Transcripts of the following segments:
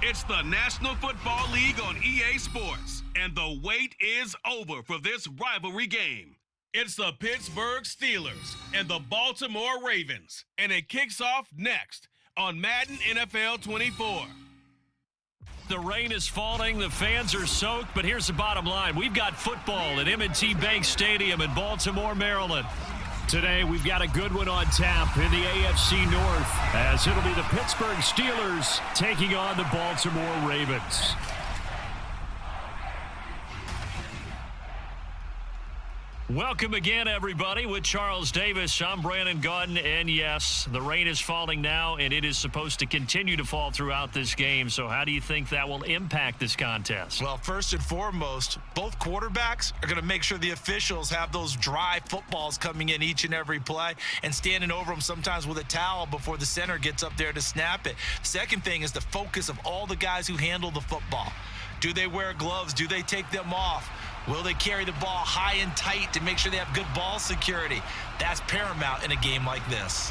It's the National Football League on EA Sports, and the wait is over for this rivalry game. It's the Pittsburgh Steelers and the Baltimore Ravens, and it kicks off next on Madden NFL 24. The rain is falling, the fans are soaked, but here's the bottom line. We've got football at M&T Bank Stadium in Baltimore, Maryland. Today, we've got a good one on tap in the AFC North, as it'll be the Pittsburgh Steelers taking on the Baltimore Ravens. Welcome again, everybody, with Charles Davis. I'm Brandon Gautin, and yes, the rain is falling now, and it is supposed to continue to fall throughout this game. So how do you think that will impact this contest? Well, first and foremost, both quarterbacks are going to make sure the officials have those dry footballs coming in each and every play and standing over them sometimes with a towel before the center gets up there to snap it. Second thing is the focus of all the guys who handle the football. Do they wear gloves? Do they take them off? Will they carry the ball high and tight to make sure they have good ball security? That's paramount in a game like this.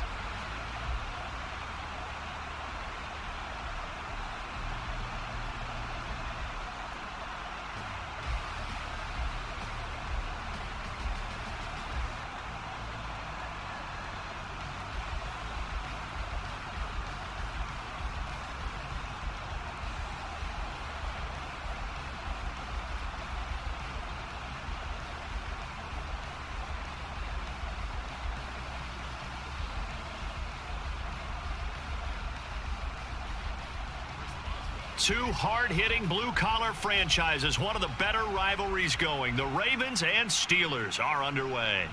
Two hard-hitting blue-collar franchises, one of the better rivalries going. The Ravens and Steelers are underway.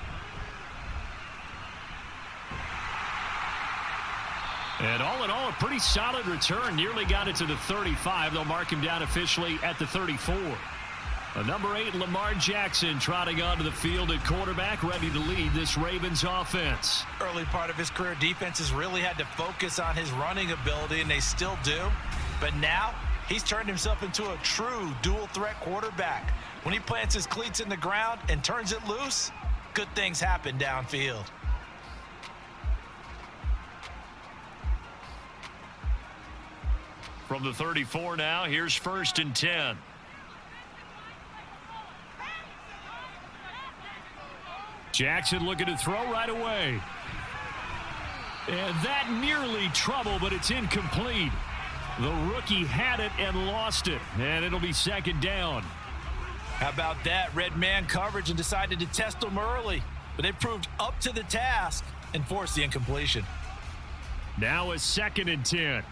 And all in all, a pretty solid return. Nearly got it to the 35. They'll mark him down officially at the 34. The number 8, Lamar Jackson, trotting onto the field at quarterback, ready to lead this Ravens offense. Early part of his career, defenses really had to focus on his running ability, and they still do. But now, he's turned himself into a true dual-threat quarterback. When he plants his cleats in the ground and turns it loose, good things happen downfield. From the 34 now, here's 1st and 10. Jackson looking to throw right away. And that nearly trouble, but it's incomplete. The rookie had it and lost it, and it'll be 2nd down. How about that? Red man coverage and decided to test them early, but they proved up to the task and forced the incompletion. Now a 2nd and 10.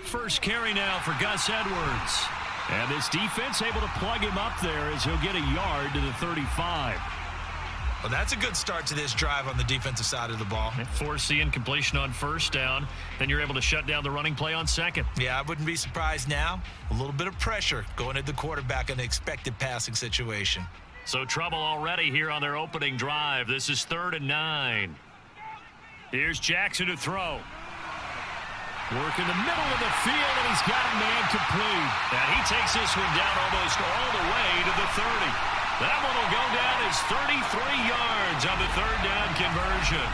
First carry now for Gus Edwards. And this defense able to plug him up there as he'll get a yard to the 35. Well, that's a good start to this drive on the defensive side of the ball. Force the incompletion on 1st down. Then you're able to shut down the running play on 2nd. Yeah, I wouldn't be surprised now. A little bit of pressure going at the quarterback in the expected passing situation. So trouble already here on their opening drive. This is 3rd and 9. Here's Jackson to throw. Work in the middle of the field, and he's got a man complete. And he takes this one down almost all the way to the 30. That one will go down as 33 yards on the 3rd down conversion.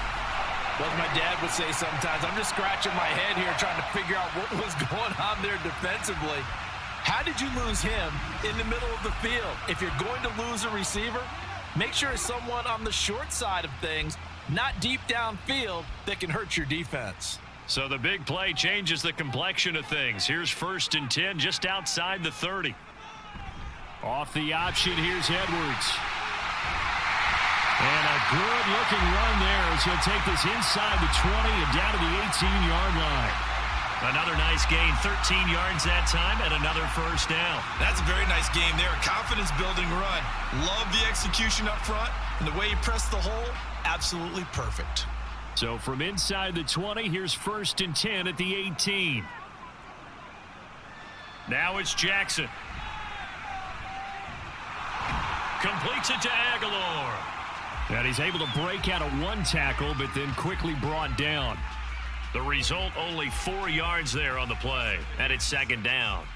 Well, as my dad would say sometimes, I'm just scratching my head here trying to figure out what was going on there defensively. How did you lose him in the middle of the field? If you're going to lose a receiver, make sure it's someone on the short side of things, not deep downfield, that can hurt your defense. So the big play changes the complexion of things. Here's 1st and 10 just outside the 30. Off the option, here's Edwards. And a good-looking run there as he'll take this inside the 20 and down to the 18-yard line. Another nice gain, 13 yards that time, and another 1st down. That's a very nice game there, a confidence-building run. Love the execution up front, and the way he pressed the hole, absolutely perfect. So from inside the 20, here's 1st and 10 at the 18. Now it's Jackson. Completes it to Aguilar. And he's able to break out of one tackle, but then quickly brought down. The result, only 4 yards there on the play. And it's 2nd down.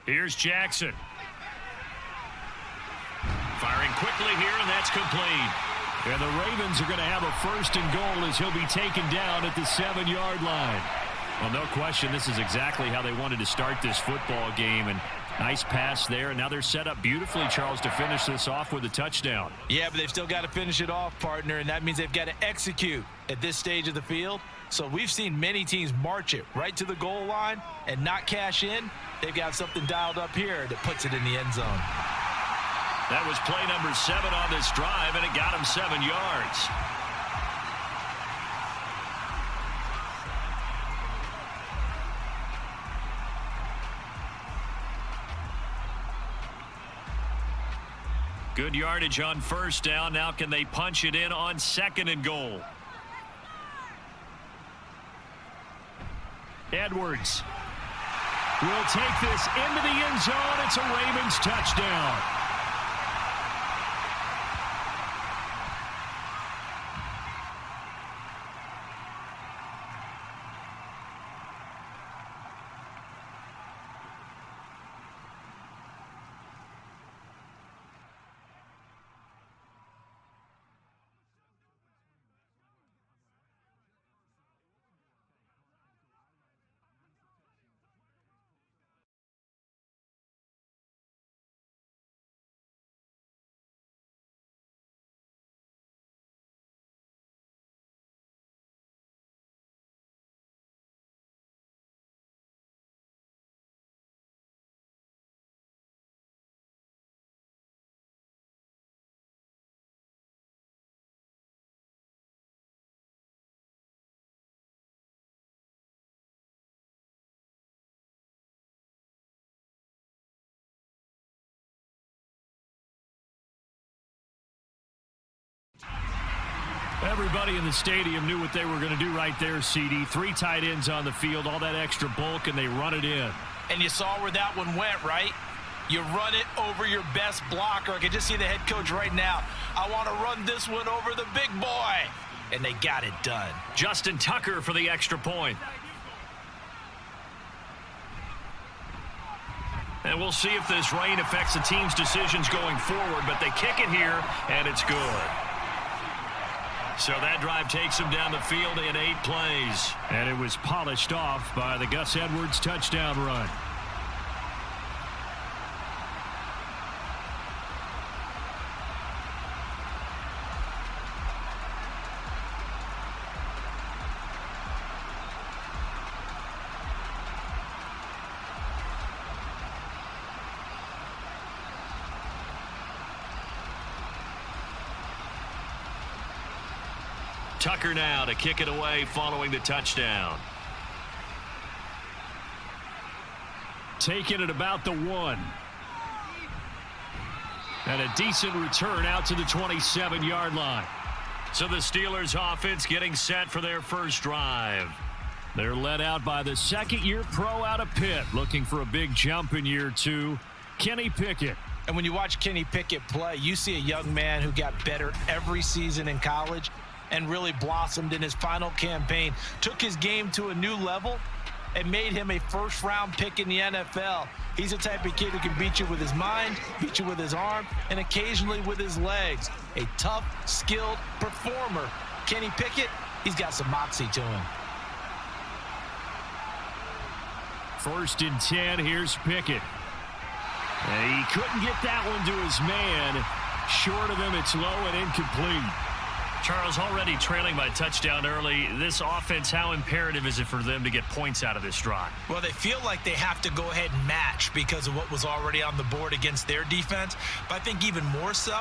Here's Jackson. Firing quickly here, and that's complete. And the Ravens are going to have a 1st and goal as he'll be taken down at the 7-yard line. Well, no question, this is exactly how they wanted to start this football game. And nice pass there, and now they're set up beautifully, Charles, to finish this off with a touchdown. Yeah, but they've still got to finish it off, partner, and that means they've got to execute at this stage of the field. So we've seen many teams march it right to the goal line and not cash in. They've got something dialed up here that puts it in the end zone. That was play number 7 on this drive, and it got him 7 yards. Good yardage on 1st down. Now can they punch it in on 2nd and goal? Edwards will take this into the end zone. It's a Ravens touchdown. Everybody in the stadium knew what they were going to do right there, CD. 3 tight ends on the field, all that extra bulk, and they run it in. And you saw where that one went, right? You run it over your best blocker. I can just see the head coach right now. I want to run this one over the big boy. And they got it done. Justin Tucker for the extra point. And we'll see if this rain affects the team's decisions going forward, but they kick it here, and it's good. So that drive takes them down the field in 8 plays. And it was polished off by the Gus Edwards touchdown run. Tucker now to kick it away following the touchdown. Taking it about the 1. And a decent return out to the 27-yard line. So the Steelers offense getting set for their first drive. They're led out by the 2nd-year pro out of Pitt, looking for a big jump in year 2, Kenny Pickett. And when you watch Kenny Pickett play, you see a young man who got better every season in college and really blossomed in his final campaign, took his game to a new level, and made him a first-round pick in the NFL. He's the type of kid who can beat you with his mind, beat you with his arm, and occasionally with his legs. A tough, skilled performer. Kenny Pickett, he's got some moxie to him. 1st and 10, here's Pickett. And he couldn't get that one to his man. Short of him, it's low and incomplete. Charles, already trailing by touchdown early. This offense, how imperative is it for them to get points out of this drive? Well, they feel like they have to go ahead and match because of what was already on the board against their defense. But I think even more so,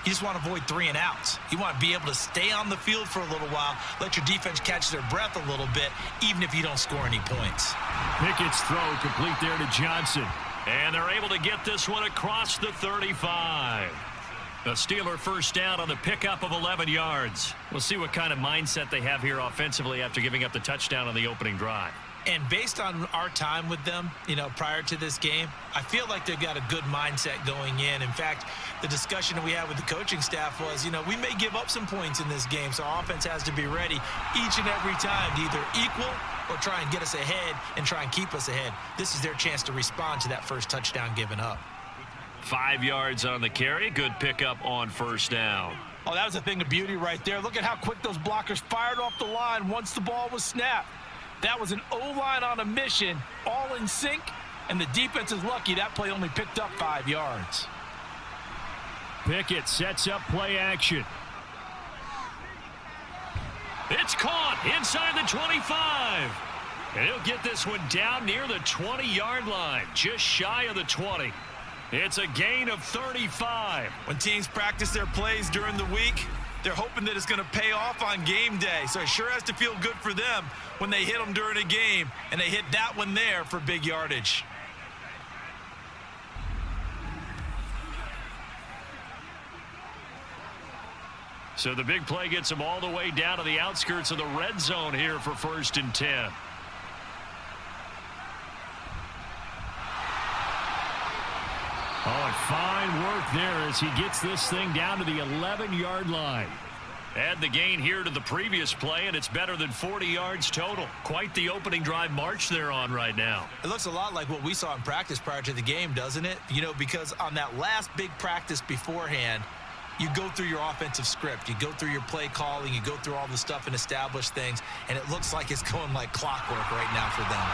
you just want to avoid 3 and outs. You want to be able to stay on the field for a little while, let your defense catch their breath a little bit, even if you don't score any points. Pickett's throw complete there to Johnson. And they're able to get this one across the 35. A Steeler first down on the pickup of 11 yards. We'll see what kind of mindset they have here offensively after giving up the touchdown on the opening drive. And based on our time with them, prior to this game, I feel like they've got a good mindset going in. In fact, the discussion that we had with the coaching staff was, we may give up some points in this game, so our offense has to be ready each and every time to either equal or try and get us ahead and try and keep us ahead. This is their chance to respond to that first touchdown given up. 5 yards on the carry. Good pickup on first down. Oh, that was a thing of beauty right there. Look at how quick those blockers fired off the line once the ball was snapped. That was an O-line on a mission, all in sync, and the defense is lucky that play only picked up 5 yards. Pickett sets up play action. It's caught inside the 25. And he'll get this one down near the 20-yard line, just shy of the 20. It's a gain of 35. When teams practice their plays during the week, they're hoping that it's going to pay off on game day. So it sure has to feel good for them when they hit them during a game, and they hit that one there for big yardage. So the big play gets them all the way down to the outskirts of the red zone here for 1st and 10. Oh, and fine work there as he gets this thing down to the 11-yard line. Add the gain here to the previous play, and it's better than 40 yards total. Quite the opening drive march they're on right now. It looks a lot like what we saw in practice prior to the game, doesn't it? You know, because on that last big practice beforehand, you go through your offensive script. You go through your play calling. You go through all the stuff and establish things, and it looks like it's going like clockwork right now for them.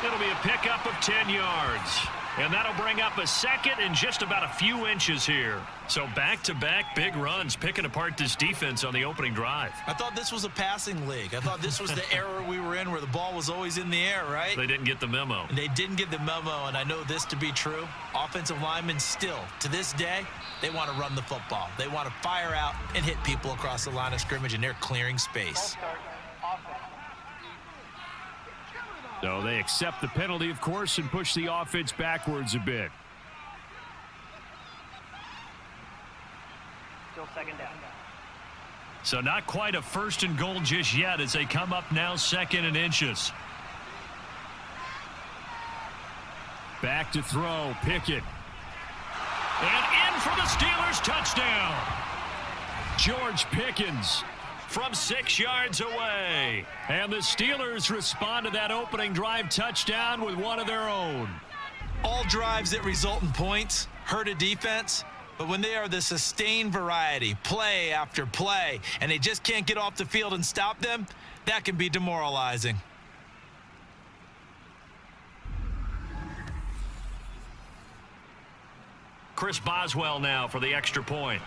It'll be a pickup of 10 yards. And that'll bring up a second and just about a few inches here. So back-to-back big runs picking apart this defense on the opening drive. I thought this was a passing league. I thought this was the era we were in where the ball was always in the air, right? They didn't get the memo. And they didn't get the memo, and I know this to be true. Offensive linemen still, to this day, they want to run the football. They want to fire out and hit people across the line of scrimmage, and they're clearing space. So they accept the penalty, of course, and push the offense backwards a bit. Still 2nd down. So not quite a 1st and goal just yet as they come up now 2nd and inches. Back to throw, Pickett. And in for the Steelers touchdown. George Pickens from 6 yards away. And the Steelers respond to that opening drive touchdown with one of their own. All drives that result in points hurt a defense, but when they are the sustained variety, play after play, and they just can't get off the field and stop them, that can be demoralizing. Chris Boswell now for the extra point.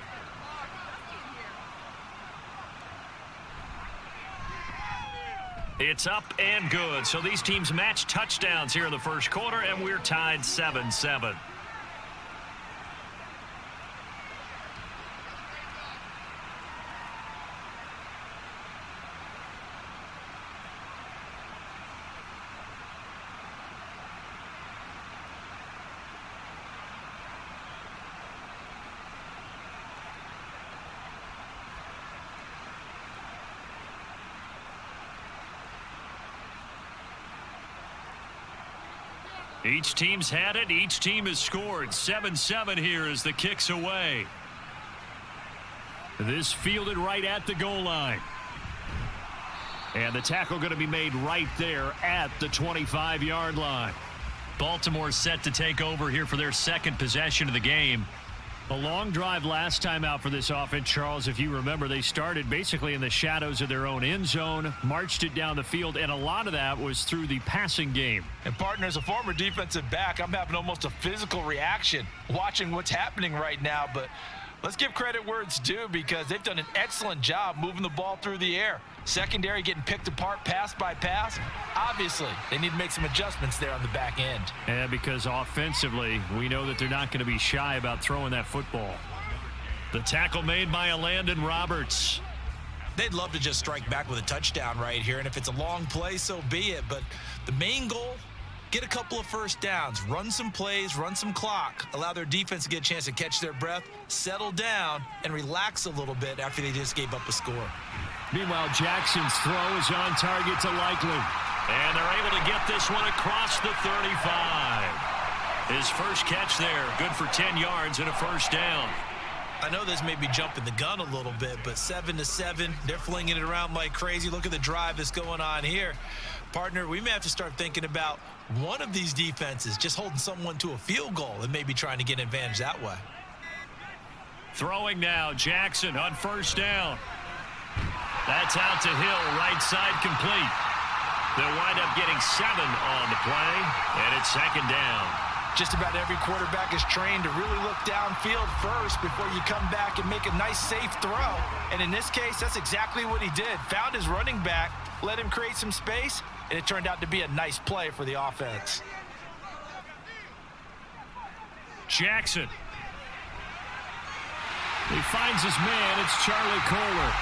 It's up and good. So these teams match touchdowns here in the first quarter, and we're tied 7-7. Each team's had it. Each team has scored. 7-7 here as the kick's away. This fielded right at the goal line. And the tackle going to be made right there at the 25-yard line. Baltimore set to take over here for their second possession of the game. A long drive last time out for this offense, Charles. If you remember, they started basically in the shadows of their own end zone, marched it down the field, and a lot of that was through the passing game. And partner, as a former defensive back, I'm having almost a physical reaction watching what's happening right now. But let's give credit where it's due because they've done an excellent job moving the ball through the air. Secondary getting picked apart pass by pass. Obviously, they need to make some adjustments there on the back end. Yeah, because offensively, we know that they're not going to be shy about throwing that football. The tackle made by Landon Roberts. They'd love to just strike back with a touchdown right here, and if it's a long play, so be it. But the main goal, get a couple of first downs, run some plays, run some clock, allow their defense to get a chance to catch their breath, settle down, and relax a little bit after they just gave up a score. Meanwhile, Jackson's throw is on target to Likely. And they're able to get this one across the 35. His first catch there, good for 10 yards and a first down. I know this may be jumping the gun a little bit, but 7-7, they're flinging it around like crazy. Look at the drive that's going on here. Partner, we may have to start thinking about one of these defenses just holding someone to a field goal and maybe trying to get an advantage that way. Throwing now, Jackson on first down. That's out to Hill, right side complete. They'll wind up getting 7 on the play, and it's second down. Just about every quarterback is trained to really look downfield first before you come back and make a nice, safe throw. And in this case, that's exactly what he did. Found his running back, let him create some space, and it turned out to be a nice play for the offense. Jackson. He finds his man. It's Charlie Kohler.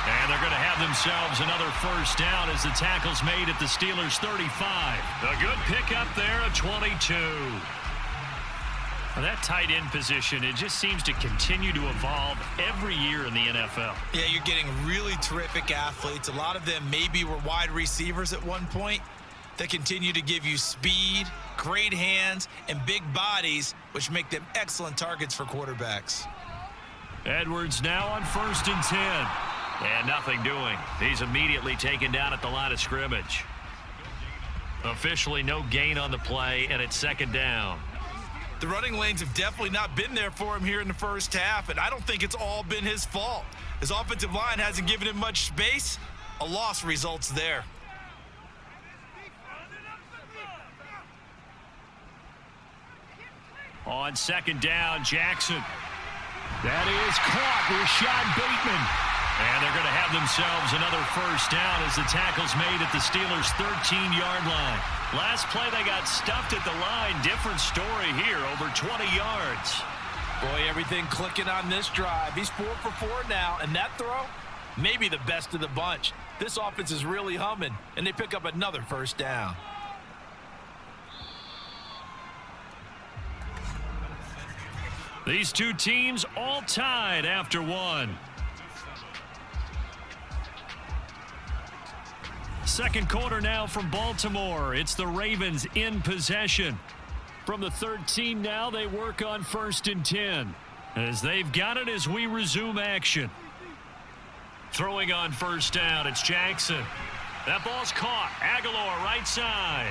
And they're going to have themselves another first down as the tackle's made at the Steelers' 35. A good pickup there, a 22. Well, that tight end position, it just seems to continue to evolve every year in the NFL. Yeah, you're getting really terrific athletes. A lot of them maybe were wide receivers at one point. They continue to give you speed, great hands, and big bodies, which make them excellent targets for quarterbacks. Edwards now on 1st and 10. And nothing doing. He's immediately taken down at the line of scrimmage. Officially no gain on the play, and it's second down. The running lanes have definitely not been there for him here in the first half, and I don't think it's all been his fault. His offensive line hasn't given him much space. A loss results there. On second down, Jackson. That is caught. Rashad Bateman. And they're going to have themselves another first down as the tackle's made at the Steelers' 13-yard line. Last play, they got stuffed at the line. Different story here, over 20 yards. Boy, everything clicking on this drive. He's 4 for 4 now, and that throw, maybe the best of the bunch. This offense is really humming, and they pick up another first down. These two teams all tied after one. Second quarter now from Baltimore. It's the Ravens in possession. From the 13 now, they work on 1st and 10. As they've got it as we resume action. Throwing on first down, it's Jackson. That ball's caught. Aguilar right side.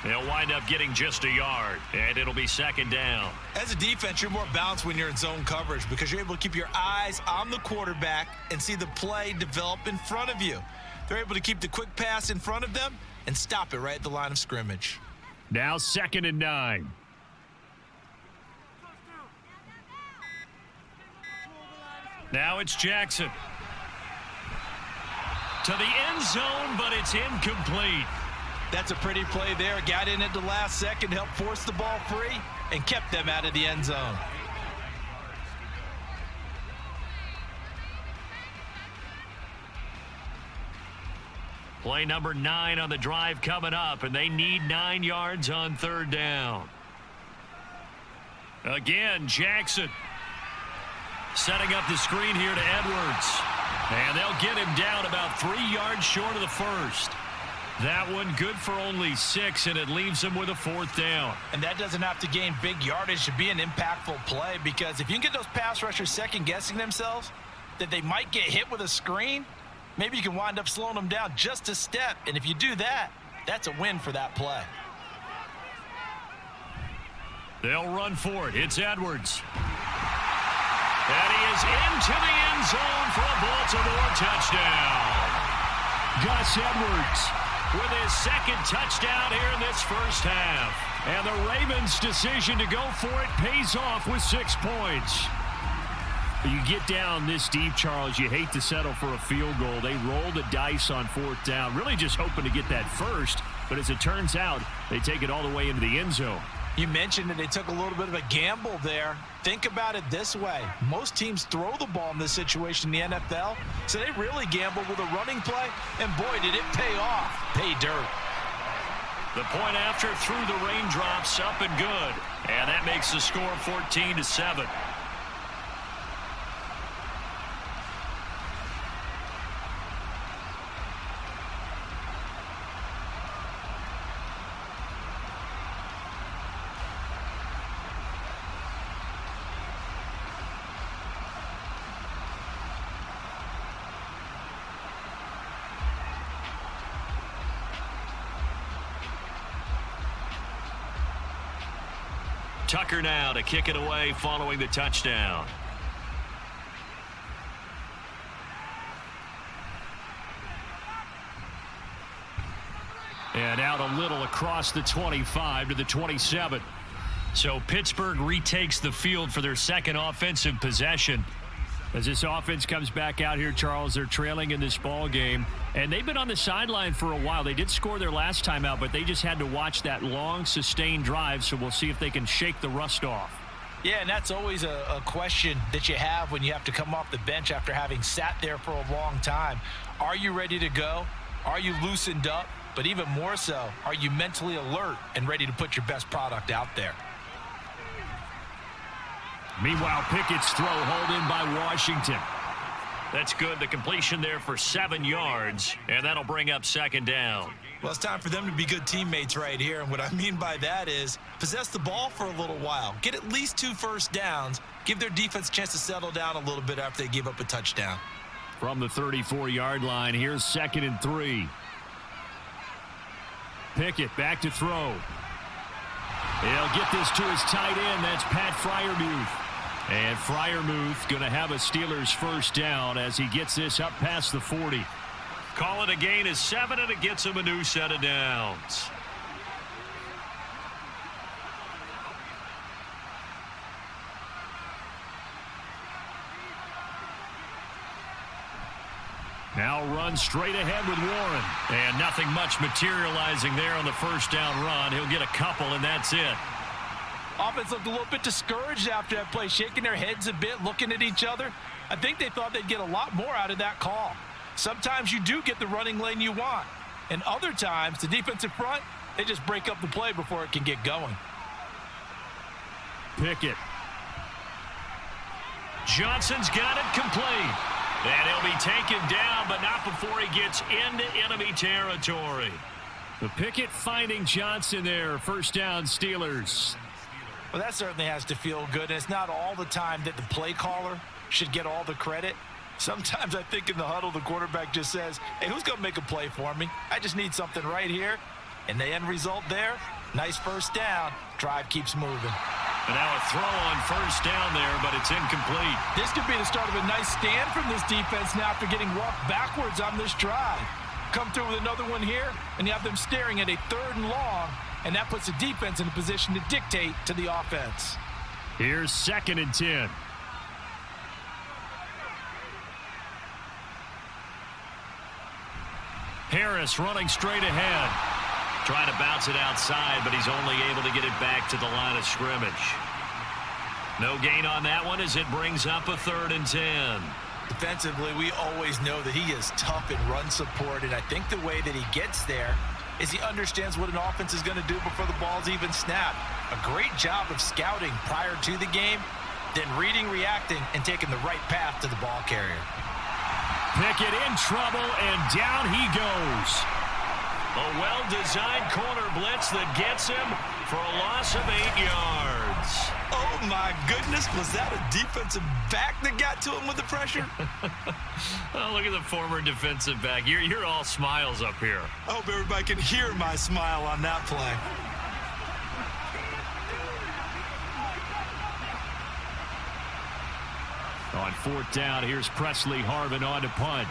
They'll wind up getting just a yard, and it'll be second down. As a defense, you're more balanced when you're in zone coverage because you're able to keep your eyes on the quarterback and see the play develop in front of you. They're able to keep the quick pass in front of them and stop it right at the line of scrimmage. Now 2nd and 9. Now it's Jackson. To the end zone, but it's incomplete. That's a pretty play there. Got in at the last second, helped force the ball free, and kept them out of the end zone. Play number 9 on the drive coming up, and they need 9 yards on 3rd down. Again, Jackson setting up the screen here to Edwards. And they'll get him down about 3 yards short of the first. That one good for only 6, and it leaves them with a 4th down. And that doesn't have to gain big yardage to be an impactful play, because if you can get those pass rushers second-guessing themselves that they might get hit with a screen, maybe you can wind up slowing them down just a step. And if you do that, that's a win for that play. They'll run for it. It's Edwards. And he is into the end zone for a Baltimore touchdown. Gus Edwards with his 2nd touchdown here in this first half. And the Ravens' decision to go for it pays off with 6 points. You get down this deep, Charles, you hate to settle for a field goal. They roll the dice on 4th down, really just hoping to get that first. But as it turns out, they take it all the way into the end zone. You mentioned that they took a little bit of a gamble there. Think about it this way. Most teams throw the ball in this situation in the NFL, so they really gamble with a running play, and boy, did it pay off. Pay dirt. The point after through the raindrops, up and good. And that makes the score 14-7. Tucker now to kick it away following the touchdown. And out a little across the 25 to the 27. So Pittsburgh retakes the field for their second offensive possession. As this offense comes back out here, Charles, they're trailing in this ball game. And they've been on the sideline for a while. They did score their last time out, but they just had to watch that long, sustained drive. So we'll see if they can shake the rust off. Yeah, and that's always a question that you have when you have to come off the bench after having sat there for a long time. Are you ready to go? Are you loosened up? But even more so, are you mentally alert and ready to put your best product out there? Meanwhile, Pickett's throw hauled in by Washington. That's good. The completion there for 7 yards, and that'll bring up second down. Well, it's time for them to be good teammates right here, and what I mean by that is possess the ball for a little while, get at least 2 first downs, give their defense a chance to settle down a little bit after they give up a touchdown. From the 34-yard line, here's 2nd and 3. Pickett back to throw. He'll get this to his tight end. That's Pat Freiermuth. And Freiermuth going to have a Steelers first down as he gets this up past the 40. Call it a gain of 7, and it gets him a new set of downs. Now run straight ahead with Warren. And nothing much materializing there on the first down run. He'll get a couple, and that's it. Offense looked a little bit discouraged after that play, shaking their heads a bit, looking at each other. I think they thought they'd get a lot more out of that call. Sometimes you do get the running lane you want. And other times, the defensive front, they just break up the play before it can get going. Pickett. Johnson's got it complete. And he'll be taken down, but not before he gets into enemy territory. The Pickett finding Johnson there. First down, Steelers. Well, that certainly has to feel good. And it's not all the time that the play caller should get all the credit. Sometimes I think in the huddle, the quarterback just says, hey, who's going to make a play for me? I just need something right here. And the end result there, nice first down. Drive keeps moving. And now a throw on first down there, but it's incomplete. This could be the start of a nice stand from this defense now after getting walked backwards on this drive. Come through with another one here, and you have them staring at a 3rd and long, and that puts the defense in a position to dictate to the offense. Here's 2nd and 10. Harris running straight ahead. Trying to bounce it outside, but he's only able to get it back to the line of scrimmage. No gain on that one as it brings up a 3rd and 10. Defensively, we always know that he is tough in run support, and I think the way that he gets there is he understands what an offense is going to do before the ball's even snapped. A great job of scouting prior to the game, then reading, reacting, and taking the right path to the ball carrier. Pickett in trouble, and down he goes. A well-designed corner blitz that gets him for a loss of 8 yards. Oh, my goodness. Was that a defensive back that got to him with the pressure? Oh, look at the former defensive back. You're all smiles up here. I hope everybody can hear my smile on that play. On 4th down, here's Presley Harvin on to punt.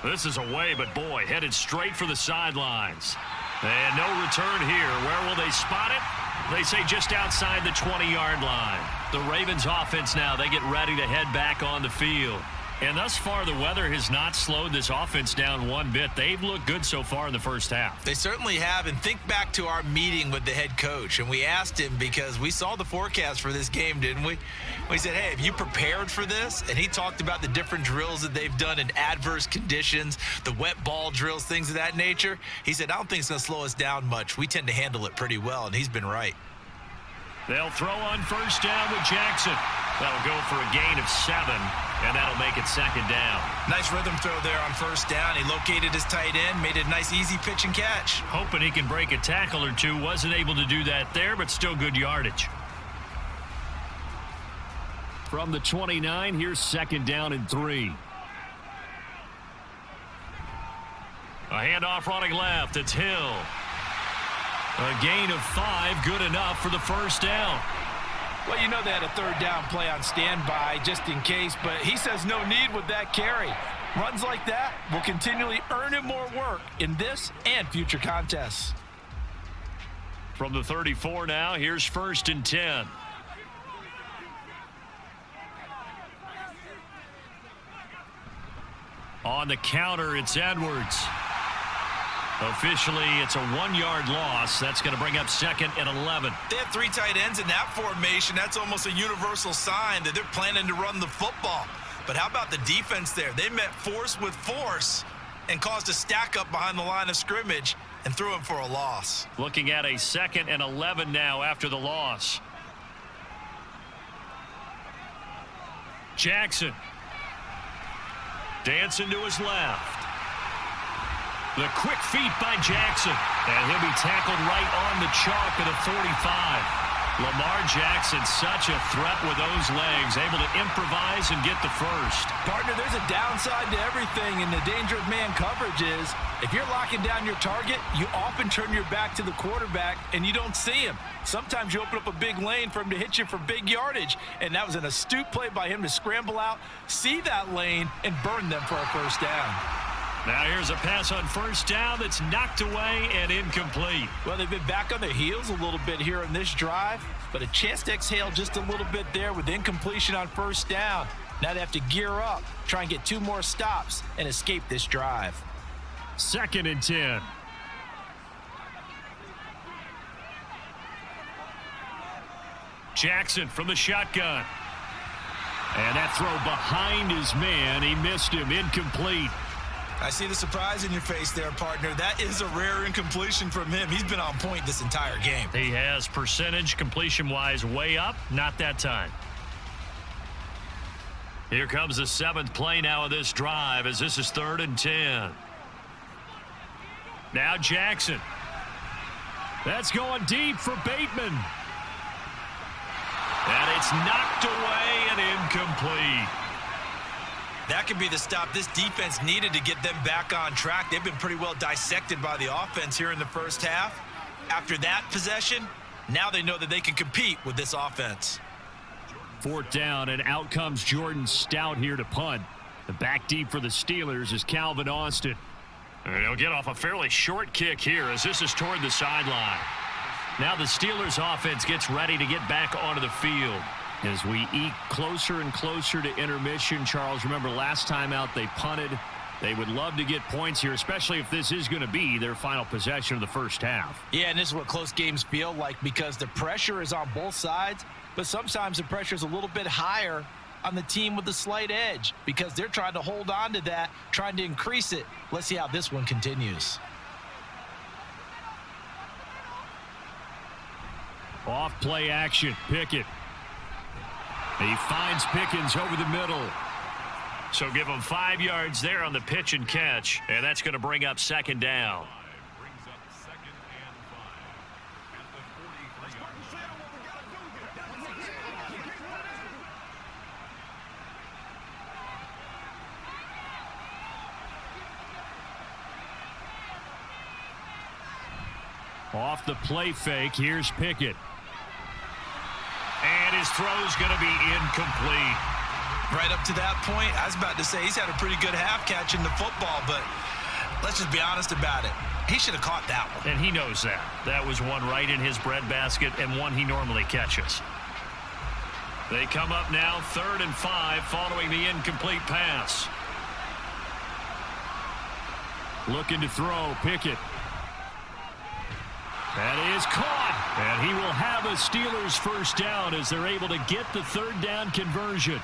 This is away, but boy, headed straight for the sidelines. And no return here. Where will they spot it? They say just outside the 20-yard line. The Ravens offense now, they get ready to head back on the field. And thus far, the weather has not slowed this offense down one bit. They've looked good so far in the first half. They certainly have. And think back to our meeting with the head coach. And we asked him because we saw the forecast for this game, didn't we? We said, hey, have you prepared for this? And he talked about the different drills that they've done in adverse conditions, the wet ball drills, things of that nature. He said, I don't think it's going to slow us down much. We tend to handle it pretty well, and he's been right. They'll throw on first down with Jackson. That'll go for a gain of 7, and that'll make it 2nd down. Nice rhythm throw there on first down. He located his tight end, made it a nice easy pitch and catch. Hoping he can break a tackle or two. Wasn't able to do that there, but still good yardage. From the 29, here's 2nd down and 3. A handoff running left. It's Hill. A gain of 5, good enough for the first down. Well, you know they had a third down play on standby just in case, but he says no need with that carry. Runs like that will continually earn him more work in this and future contests. From the 34 now, here's 1st and 10. On the counter, it's Edwards. Officially, it's a 1-yard loss. That's going to bring up 2nd and 11. They have 3 tight ends in that formation. That's almost a universal sign that they're planning to run the football. But how about the defense there? They met force with force and caused a stack up behind the line of scrimmage and threw him for a loss. Looking at a 2nd and 11 now after the loss. Jackson. Dancing to his left. The quick feet by Jackson. And he'll be tackled right on the chalk at the 45. Lamar Jackson, such a threat with those legs, able to improvise and get the first. Partner, there's a downside to everything, and the danger of man coverage is if you're locking down your target, you often turn your back to the quarterback and you don't see him. Sometimes you open up a big lane for him to hit you for big yardage, and that was an astute play by him to scramble out, see that lane, and burn them for a first down. Now here's a pass on first down that's knocked away and incomplete. Well, they've been back on their heels a little bit here in this drive, but a chance to exhale just a little bit there with incompletion on first down. Now they have to gear up, try and get 2 more stops, and escape this drive. 2nd and 10. Jackson from the shotgun. And that throw behind his man. He missed him. Incomplete. I see the surprise in your face there, partner. That is a rare incompletion from him. He's been on point this entire game. He has percentage completion-wise way up. Not that time. Here comes the 7th play now of this drive as this is 3rd and 10. Now Jackson. That's going deep for Bateman. And it's knocked away and incomplete. That could be the stop this defense needed to get them back on track. They've been pretty well dissected by the offense here in the first half. After that possession, now they know that they can compete with this offense. 4th down, and out comes Jordan Stout here to punt. The back deep for the Steelers is Calvin Austin. And he'll get off a fairly short kick here as this is toward the sideline. Now the Steelers offense gets ready to get back onto the field. As we eke closer and closer to intermission, Charles, remember last time out they punted. They would love to get points here, especially if this is going to be their final possession of the first half. Yeah, and this is what close games feel like because the pressure is on both sides, but sometimes the pressure is a little bit higher on the team with the slight edge because they're trying to hold on to that, trying to increase it. Let's see how this one continues. Off play action, Pickett. He finds Pickens over the middle. So give him 5 yards there on the pitch and catch, and that's going to bring up 2nd down. Off the play fake, here's Pickett. And his throw's going to be incomplete. Right up to that point, I was about to say he's had a pretty good half catching the football, but let's just be honest about it. He should have caught that one. And he knows that. That was one right in his breadbasket and one he normally catches. They come up now 3rd and 5 following the incomplete pass. Looking to throw, Pickett. That is caught, and he will have a Steelers first down as they're able to get the 3rd down conversion.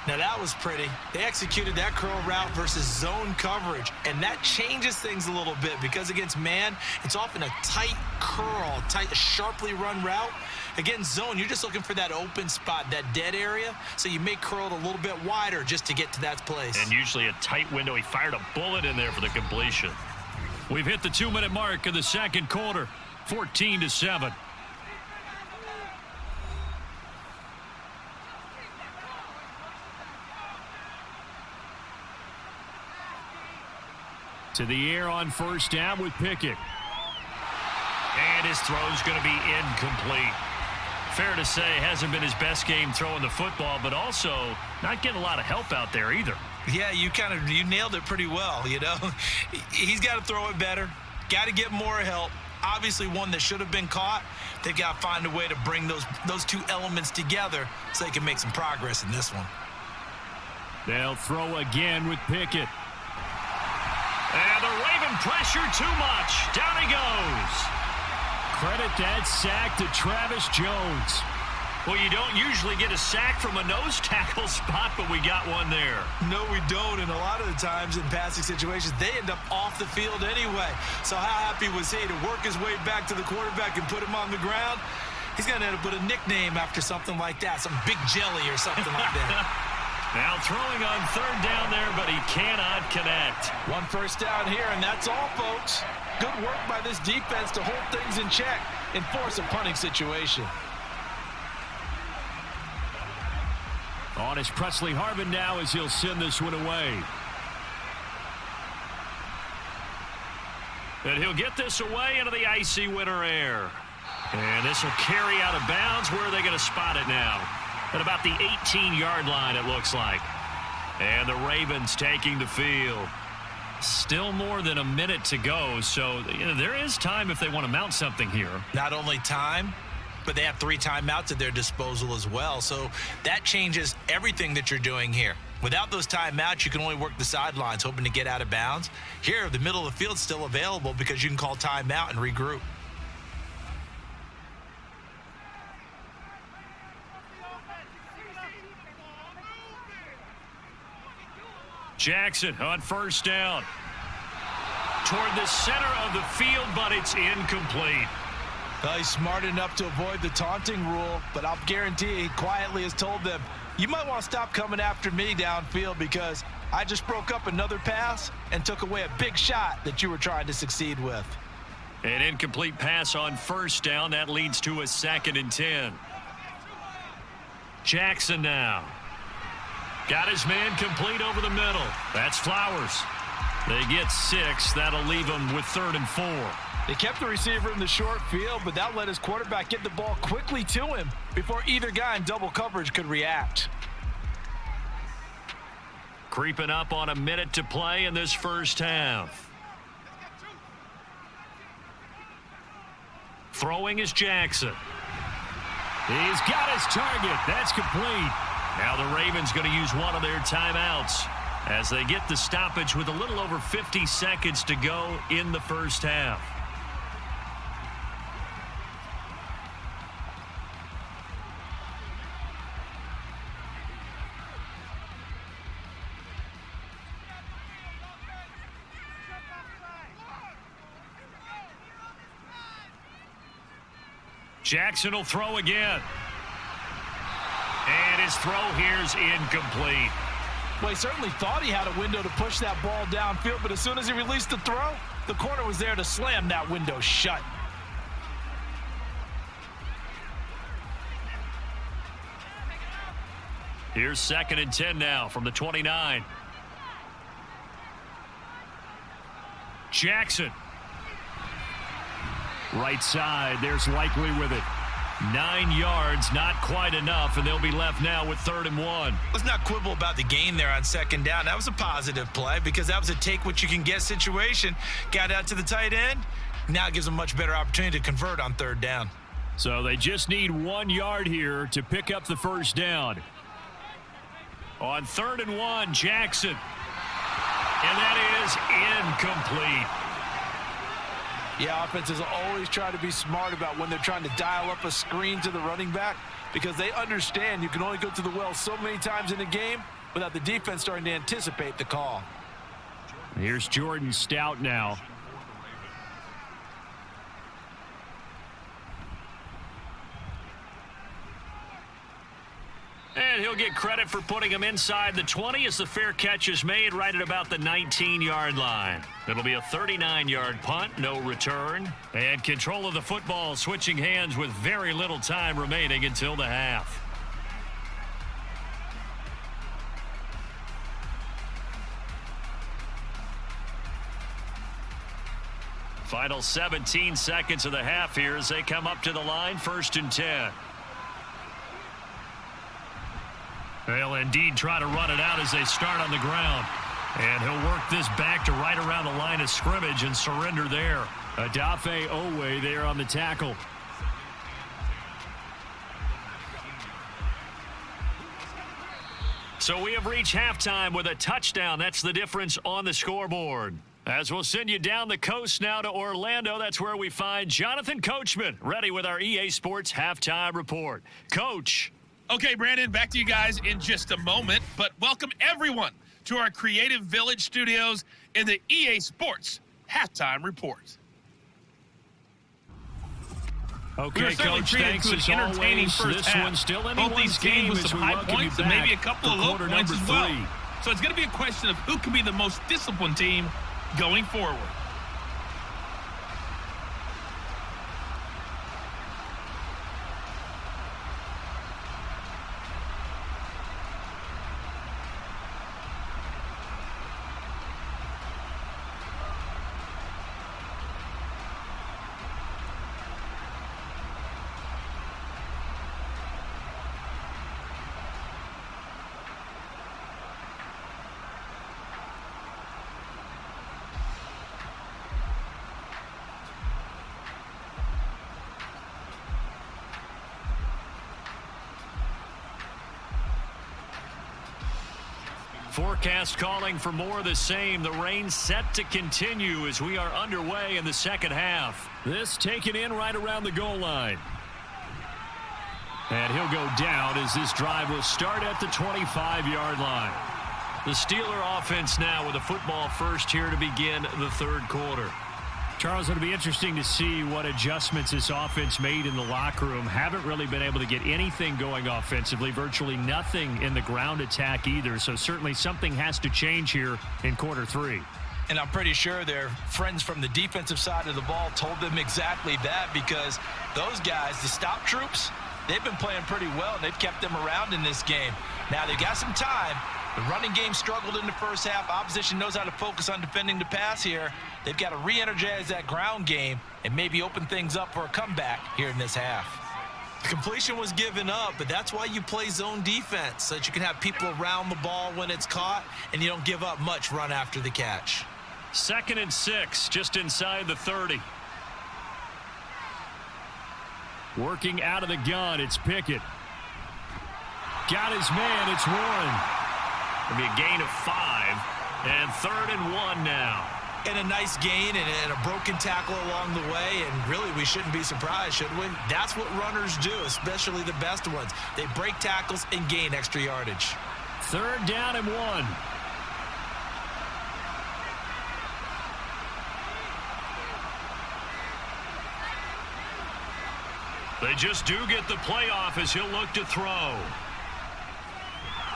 Now that was pretty. They executed that curl route versus zone coverage, and that changes things a little bit because against man, it's often a tight curl, tight, sharply run route. Against zone, you're just looking for that open spot, that dead area, so you may curl it a little bit wider just to get to that place. And usually a tight window. He fired a bullet in there for the completion. We've hit the 2-minute mark of the second quarter. 14-7. To the air on first down with Pickett. And his throw's going to be incomplete. Fair to say, hasn't been his best game throwing the football, but also not getting a lot of help out there either. Yeah, you nailed it pretty well, He's got to throw it better, got to get more help. Obviously one that should have been caught. They've got to find a way to bring those two elements together so they can make some progress in this one. They'll throw again with Pickett. And the Raven pressure too much. Down he goes. Credit that sack to Travis Jones. Well, you don't usually get a sack from a nose tackle spot, but we got one there. No, we don't, and a lot of the times in passing situations, they end up off the field anyway. So how happy was he to work his way back to the quarterback and put him on the ground? He's going to end up with a nickname after something like that, some Big Jelly or something like that. Now throwing on third down there, but he cannot connect. One first down here, and that's all, folks. Good work by this defense to hold things in check and force a punting situation. On is Presley Harvin now as he'll send this one away. And he'll get this away into the icy winter air. And this will carry out of bounds. Where are they going to spot it now? At about the 18-yard line, it looks like. And the Ravens taking the field. Still more than a minute to go, so there is time if they want to mount something here. Not only time, but they have 3 timeouts at their disposal as well. So that changes everything that you're doing here. Without those timeouts, you can only work the sidelines, hoping to get out of bounds. Here, the middle of the field's still available because you can call timeout and regroup. Jackson on first down. Toward the center of the field, but it's incomplete. Well, he's smart enough to avoid the taunting rule, but I'll guarantee he quietly has told them, you might want to stop coming after me downfield because I just broke up another pass and took away a big shot that you were trying to succeed with. An incomplete pass on first down. That leads to a 2nd and 10. Jackson now. Got his man complete over the middle. That's Flowers. They get 6. That'll leave them with 3rd and 4. They kept the receiver in the short field, but that let his quarterback get the ball quickly to him before either guy in double coverage could react. Creeping up on a minute to play in this first half. Throwing is Jackson. He's got his target. That's complete. Now the Ravens going to use one of their timeouts as they get the stoppage with a little over 50 seconds to go in the first half. Jackson will throw again. And his throw here's incomplete. Well, he certainly thought he had a window to push that ball downfield, but as soon as he released the throw, the corner was there to slam that window shut. Here's 2nd and 10 now from the 29. Jackson. Right side, there's Likely with it. 9 yards, not quite enough, and they'll be left now with 3rd and 1. Let's not quibble about the gain there on 2nd down. That was a positive play because that was a take-what-you-can-get situation. Got out to the tight end. Now it gives them a much better opportunity to convert on 3rd down. So they just need 1 yard here to pick up the first down. On 3rd and 1, Jackson. And that is incomplete. Yeah, offenses always try to be smart about when they're trying to dial up a screen to the running back because they understand you can only go to the well so many times in a game without the defense starting to anticipate the call. Here's Jordan Stout now. And he'll get credit for putting him inside the 20 as the fair catch is made right at about the 19-yard line. It'll be a 39-yard punt, no return. And control of the football switching hands with very little time remaining until the half. Final 17 seconds of the half here as they come up to the line, 1st and 10. They'll indeed try to run it out as they start on the ground. And he'll work this back to right around the line of scrimmage and surrender there. Adafe Owe there on the tackle. So we have reached halftime with a touchdown. That's the difference on the scoreboard. As we'll send you down the coast now to Orlando, that's where we find Jonathan Coachman ready with our EA Sports Halftime Report. Coach. Okay, Brandon, back to you guys in just a moment, but welcome everyone to our Creative Village studios in the EA Sports Halftime Report. Okay, Coach, thanks as always. This one's still anyone's game with some high points and maybe a couple of low points as well. So it's going to be a question of who can be the most disciplined team going forward. Forecast calling for more of the same. The rain set to continue as we are underway in the second half. This taken in right around the goal line. And he'll go down as this drive will start at the 25-yard line. The Steeler offense now with a football first here to begin the third quarter. Charles, it'll be interesting to see what adjustments this offense made in the locker room. Haven't really been able to get anything going offensively, virtually nothing in the ground attack either. So certainly something has to change here in quarter three. And I'm pretty sure their friends from the defensive side of the ball told them exactly that, because those guys, the stop troops, they've been playing pretty well, and they've kept them around in this game. Now, they've got some time. The running game struggled in the first half. Opposition knows how to focus on defending the pass here. They've got to re-energize that ground game and maybe open things up for a comeback here in this half. The completion was given up, but that's why you play zone defense, so that you can have people around the ball when it's caught and you don't give up much run after the catch. 2nd and 6, just inside the 30. Working out of the gun, it's Pickett. Got his man, it's Warren. It'll be a gain of 5, and 3rd and 1 now. And a nice gain and a broken tackle along the way, and really we shouldn't be surprised, should we? That's what runners do, especially the best ones. They break tackles and gain extra yardage. 3rd down and 1. They just do get the playoff as he'll look to throw.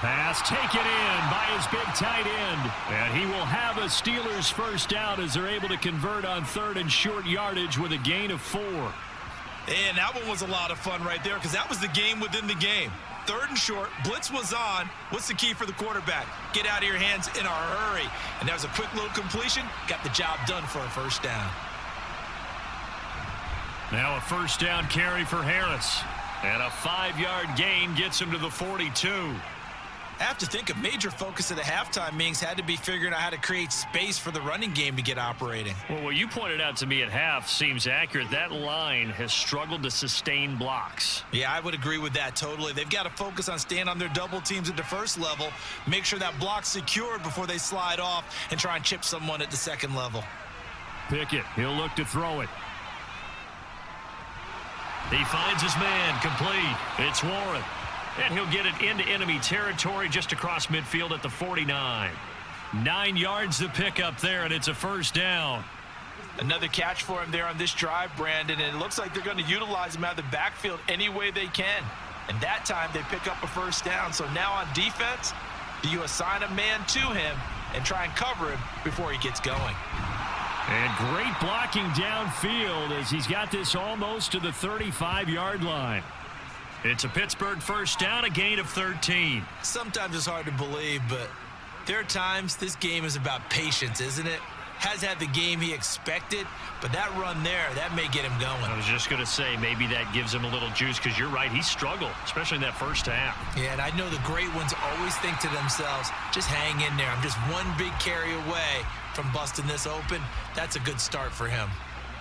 Pass taken in by his big tight end. And he will have a Steelers first down as they're able to convert on 3rd and short yardage with a gain of 4. And that one was a lot of fun right there, because that was the game within the game. 3rd and short, blitz was on. What's the key for the quarterback? Get out of your hands in a hurry. And that was a quick little completion. Got the job done for a first down. Now a first down carry for Harris. And a 5-yard gain gets him to the 42. I have to think a major focus of the halftime meetings had to be figuring out how to create space for the running game to get operating. Well, what you pointed out to me at half seems accurate. That line has struggled to sustain blocks. Yeah, I would agree with that totally. They've got to focus on staying on their double teams at the first level, make sure that block's secured before they slide off and try and chip someone at the second level. Pickett, he'll look to throw it. He finds his man, complete. It's Warren. And he'll get it into enemy territory just across midfield at the 49. 9 yards to pick up there, and it's a first down. Another catch for him there on this drive, Brandon, and it looks like they're going to utilize him out of the backfield any way they can. And that time they pick up a first down. So now on defense, do you assign a man to him and try and cover him before he gets going? And great blocking downfield as he's got this almost to the 35-yard line. It's a Pittsburgh first down, a gain of 13. Sometimes it's hard to believe, but there are times this game is about patience, isn't it? has had the game he expected, but that run there, that may get him going. I was just going to say, maybe that gives him a little juice, because you're right, he struggled, especially in that first half. Yeah, and I know the great ones always think to themselves, just hang in there. I'm just one big carry away from busting this open. That's a good start for him.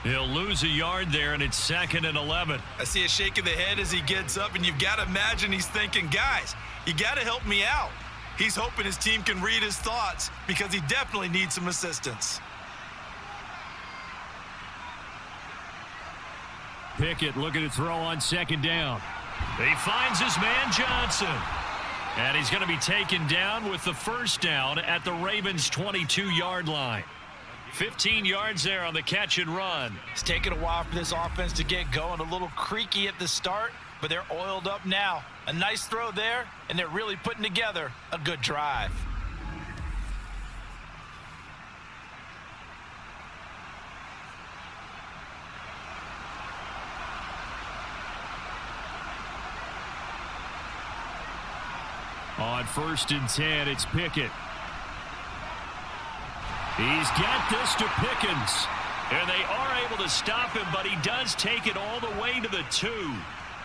He'll lose a yard there, and it's 2nd and 11. I see a shake of the head as he gets up, and you've got to imagine he's thinking, guys, you got to help me out. He's hoping his team can read his thoughts because he definitely needs some assistance. Pickett looking to throw on 2nd down. He finds his man Johnson. And he's going to be taken down with the first down at the Ravens' 22-yard line. 15 yards there on the catch and run. It's taken a while for this offense to get going. A little creaky at the start, but they're oiled up now. A nice throw there, and they're really putting together a good drive. On 1st and 10, it's Pickett. He's got this to Pickens. And they are able to stop him, but he does take it all the way to the 2.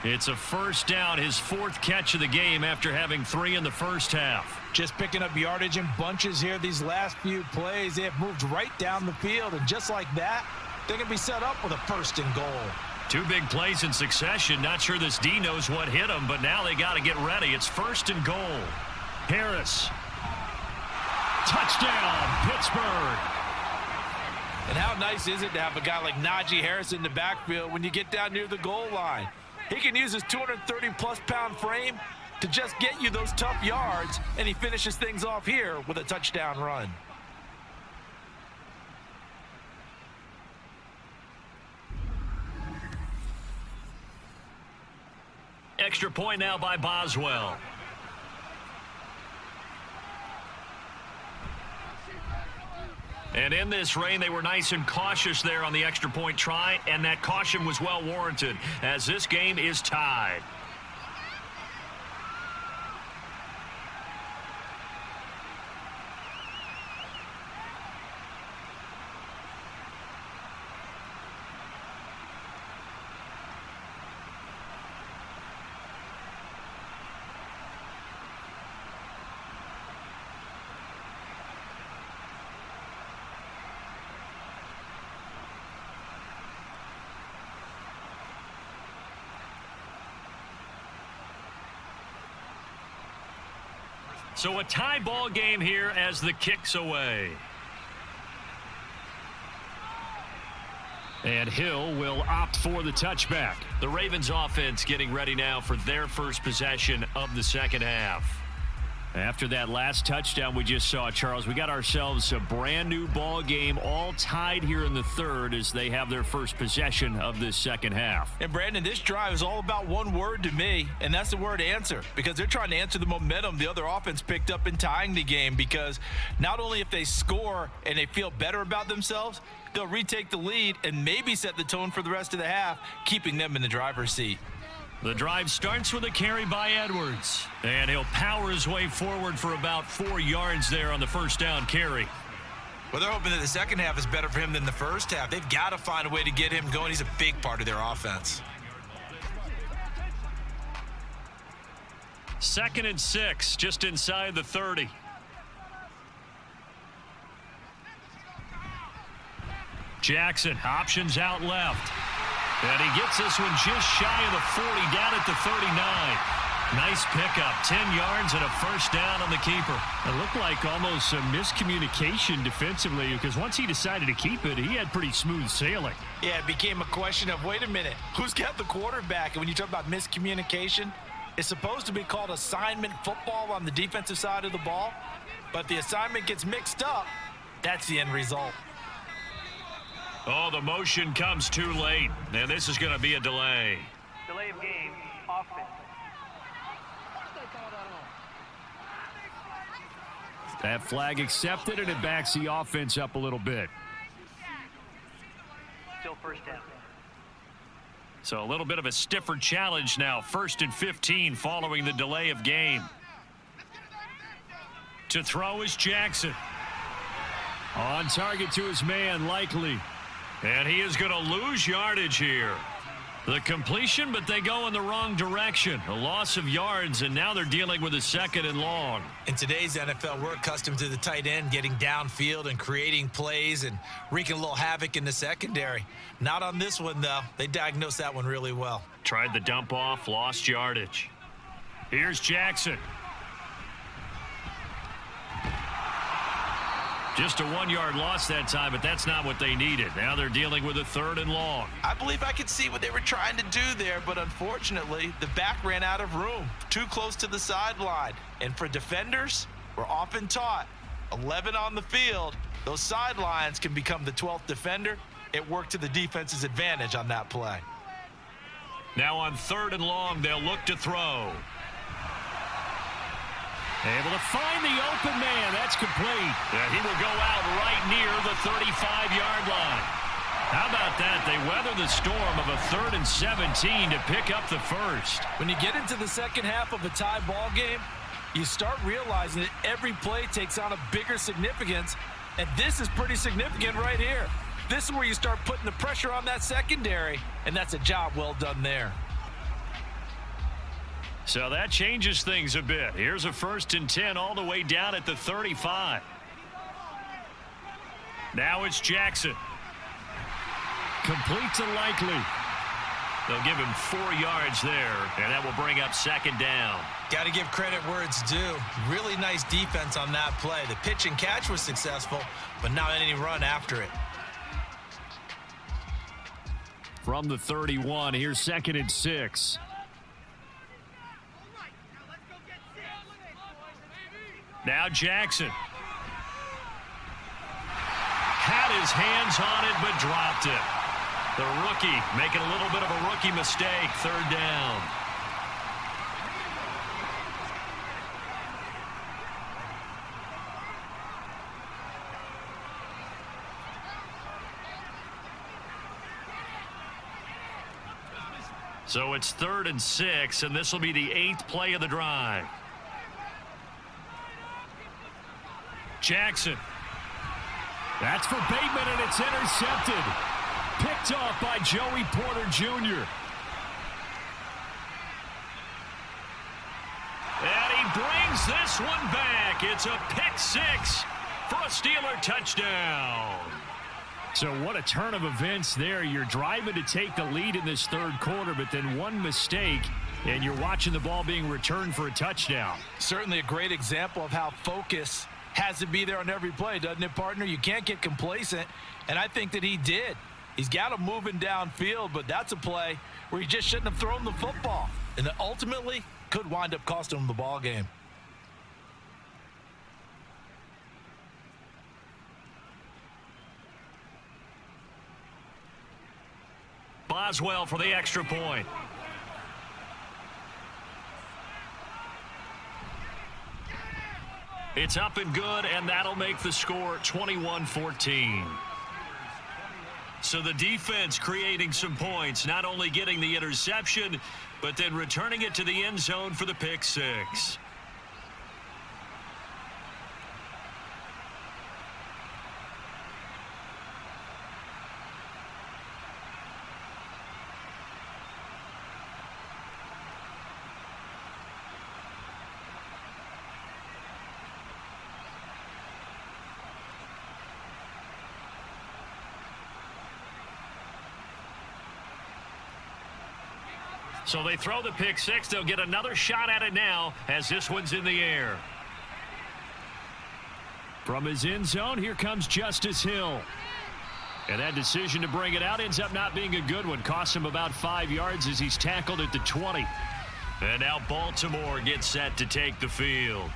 It's a first down, his 4th catch of the game after having 3 in the first half. Just picking up yardage in bunches here these last few plays. They have moved right down the field, and just like that, they're going to be set up with a 1st and goal. 2 big plays in succession. Not sure this D knows what hit him, but now they got to get ready. It's 1st and goal. Harris. Touchdown, Pittsburgh. And how nice is it to have a guy like Najee Harris in the backfield when you get down near the goal line? He can use his 230-plus pound frame to just get you those tough yards, and he finishes things off here with a touchdown run. Extra point now by Boswell. And in this rain, they were nice and cautious there on the extra point try, and that caution was well warranted as this game is tied. So a tie ball game here as the kick's away. And Hill will opt for the touchback. The Ravens offense getting ready now for their first possession of the second half. After that last touchdown we just saw, Charles, we got ourselves a brand new ball game, all tied here in the third as they have their first possession of this second half. And Brandon, this drive is all about one word to me, and that's the word answer, because they're trying to answer the momentum the other offense picked up in tying the game, because not only if they score and they feel better about themselves, they'll retake the lead and maybe set the tone for the rest of the half, keeping them in the driver's seat. The drive starts with a carry by Edwards, and he'll power his way forward for about 4 yards there on the first down carry. Well, they're hoping that the second half is better for him than the first half. They've got to find a way to get him going. He's a big part of their offense. 2nd and 6, just inside the 30. Jackson options out left. And he gets this one just shy of the 40, down at the 39. Nice pickup, 10 yards and a first down on the keeper. It looked like almost a miscommunication defensively, because once he decided to keep it, he had pretty smooth sailing. Yeah, it became a question of, wait a minute, who's got the quarterback? And when you talk about miscommunication, it's supposed to be called assignment football on the defensive side of the ball. But the assignment gets mixed up. That's the end result. Oh, the motion comes too late, and this is going to be a delay. Delay of game, offense. That flag accepted, and it backs the offense up a little bit. Still first down. So a little bit of a stiffer challenge now. 1st and 15 following the delay of game. To throw is Jackson. On target to his man, Likely. And he is going to lose yardage here. The completion, but they go in the wrong direction. A loss of yards, and now they're dealing with a 2nd and long. In today's NFL, we're accustomed to the tight end getting downfield and creating plays and wreaking a little havoc in the secondary. Not on this one, though. They diagnosed that one really well. Tried the dump off, lost yardage. Here's Jackson. Just a 1-yard loss that time, but that's not what they needed. Now they're dealing with a 3rd and long. I believe I could see what they were trying to do there, but unfortunately, the back ran out of room, too close to the sideline. And for defenders, we're often taught, 11 on the field, those sidelines can become the 12th defender. It worked to the defense's advantage on that play. Now on 3rd and long, they'll look to throw. Able to find the open man. That's complete. And he will go out right near the 35-yard line. How about that? They weather the storm of a 3rd and 17 to pick up the first. When you get into the second half of a tie ball game, you start realizing that every play takes on a bigger significance, and this is pretty significant right here. This is where you start putting the pressure on that secondary, and that's a job well done there. So that changes things a bit. Here's a 1st and 10 all the way down at the 35. Now it's Jackson. Complete to Likely. They'll give him 4 yards there, and that will bring up 2nd down. Got to give credit where it's due. Really nice defense on that play. The pitch and catch was successful, but not any run after it. From the 31, here's 2nd and 6. Now Jackson. Had his hands on it, but dropped it. The rookie making a little bit of a rookie mistake. 3rd down. So it's 3rd and 6, and this will be the 8th play of the drive. Jackson. That's for Bateman, and it's intercepted. Picked off by Joey Porter Jr. And he brings this one back. It's a pick 6 for a Steeler touchdown. So what a turn of events there. You're driving to take the lead in this 3rd quarter, but then one mistake, and you're watching the ball being returned for a touchdown. Certainly a great example of how focus has to be there on every play, doesn't it, partner? You can't get complacent, and I think that he did. He's got him moving downfield, but that's a play where he just shouldn't have thrown the football, and that ultimately could wind up costing him the ball game. Boswell for the extra point. It's up and good, and that'll make the score 21-14. So the defense creating some points, not only getting the interception, but then returning it to the end zone for the pick 6. So they throw the pick 6. They'll get another shot at it now as this one's in the air. From his end zone, here comes Justice Hill. And that decision to bring it out ends up not being a good one. Costs him about 5 yards as he's tackled at the 20. And now Baltimore gets set to take the field.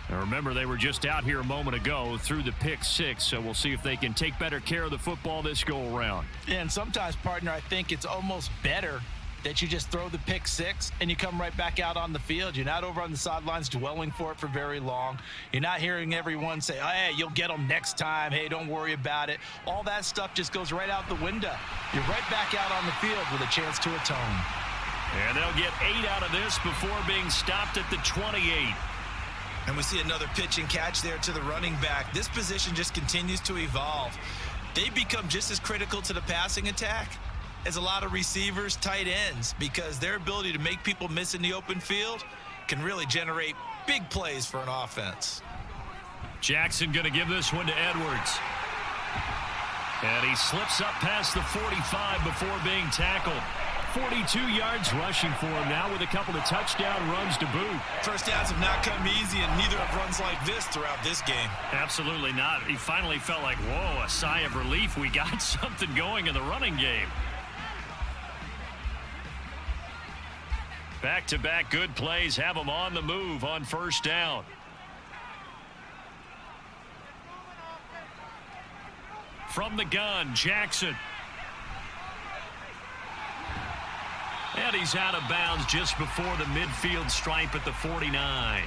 Now remember, they were just out here a moment ago through the pick 6, so we'll see if they can take better care of the football this go-around. And sometimes, partner, I think it's almost better that you just throw the pick 6 and you come right back out on the field. You're not over on the sidelines dwelling for it for very long. You're not hearing everyone say, oh, hey, you'll get them next time. Hey, don't worry about it. All that stuff just goes right out the window. You're right back out on the field with a chance to atone. And they'll get 8 out of this before being stopped at the 28. And we see another pitch and catch there to the running back. This position just continues to evolve. They become just as critical to the passing attack as a lot of receivers, tight ends, because their ability to make people miss in the open field can really generate big plays for an offense. Jackson going to give this one to Edwards. And he slips up past the 45 before being tackled. 42 yards rushing for him now with a couple of touchdown runs to boot. First downs have not come easy, and neither have runs like this throughout this game. Absolutely not. He finally felt like, whoa, a sigh of relief. We got something going in the running game. Back-to-back good plays have him on the move on first down. From the gun, Jackson. And he's out of bounds just before the midfield stripe at the 49.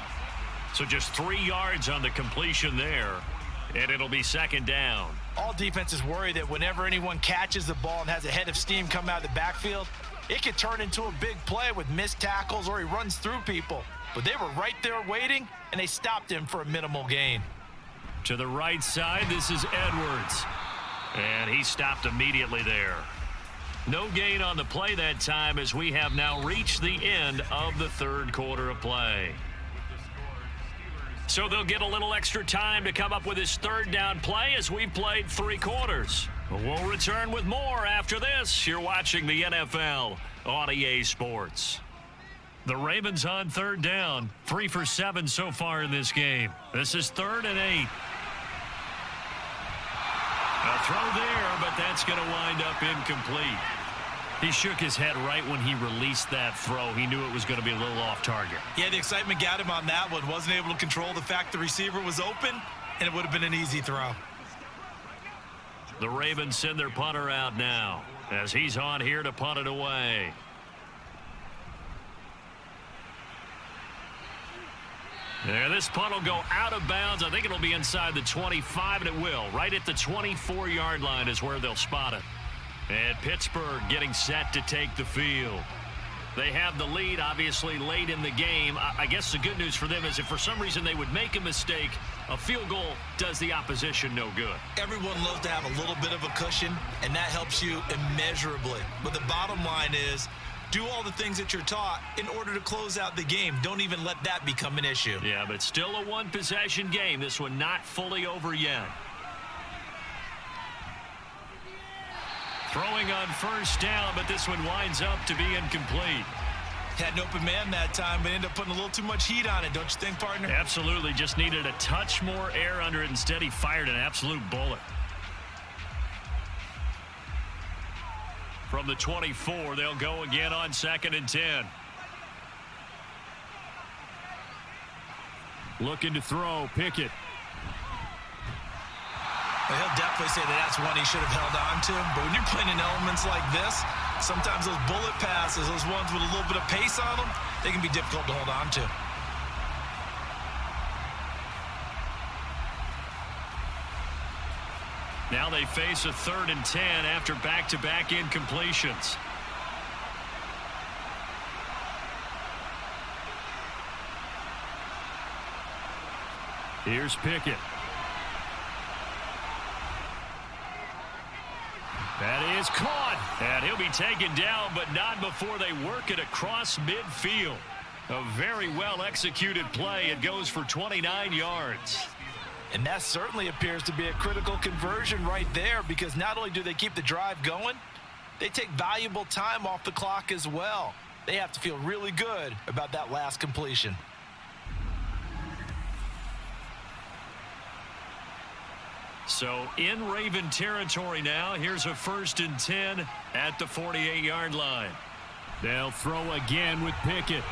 So just 3 yards on the completion there. And it'll be second down. All defenses worry that whenever anyone catches the ball and has a head of steam come out of the backfield, it could turn into a big play with missed tackles or he runs through people. But they were right there waiting, and they stopped him for a minimal gain. To the right side, this is Edwards. And he stopped immediately there. No gain on the play that time as we have now reached the end of the third quarter of play. So they'll get a little extra time to come up with his third down play as we've played 3 quarters. We'll return with more after this. You're watching the NFL on EA Sports. The Ravens on third down, 3 for 7 so far in this game. This is 3rd and 8. A throw there, but that's going to wind up incomplete. He shook his head right when he released that throw. He knew it was going to be a little off target. Yeah, the excitement got him on that one. Wasn't able to control the fact the receiver was open, and it would have been an easy throw. The Ravens send their punter out now as he's on here to punt it away. There, this punt will go out of bounds. I think it'll be inside the 25, and it will. Right at the 24-yard line is where they'll spot it. And Pittsburgh getting set to take the field. They have the lead, obviously, late in the game. I guess the good news for them is if for some reason they would make a mistake, a field goal does the opposition no good. Everyone loves to have a little bit of a cushion, and that helps you immeasurably. But the bottom line is, do all the things that you're taught in order to close out the game. Don't even let that become an issue. Yeah, but still a one-possession game. This one not fully over yet. Throwing on first down, but this one winds up to be incomplete. Had an open man that time, but ended up putting a little too much heat on it, don't you think, partner? Absolutely. Just needed a touch more air under it. Instead, he fired an absolute bullet. From the 24, they'll go again on 2nd and 10. Looking to throw, Pickett. Well, he'll definitely say that's one he should have held on to. But when you're playing in elements like this, sometimes those bullet passes, those ones with a little bit of pace on them, they can be difficult to hold on to. Now they face a 3rd and 10 after back-to-back incompletions. Here's Pickett. That is caught. And he'll be taken down, but not before they work it across midfield. A very well-executed play. It goes for 29 yards. And that certainly appears to be a critical conversion right there, because not only do they keep the drive going, they take valuable time off the clock as well. They have to feel really good about that last completion. So in Raven territory now, here's a 1st and 10 at the 48-yard line. They'll throw again with Pickett.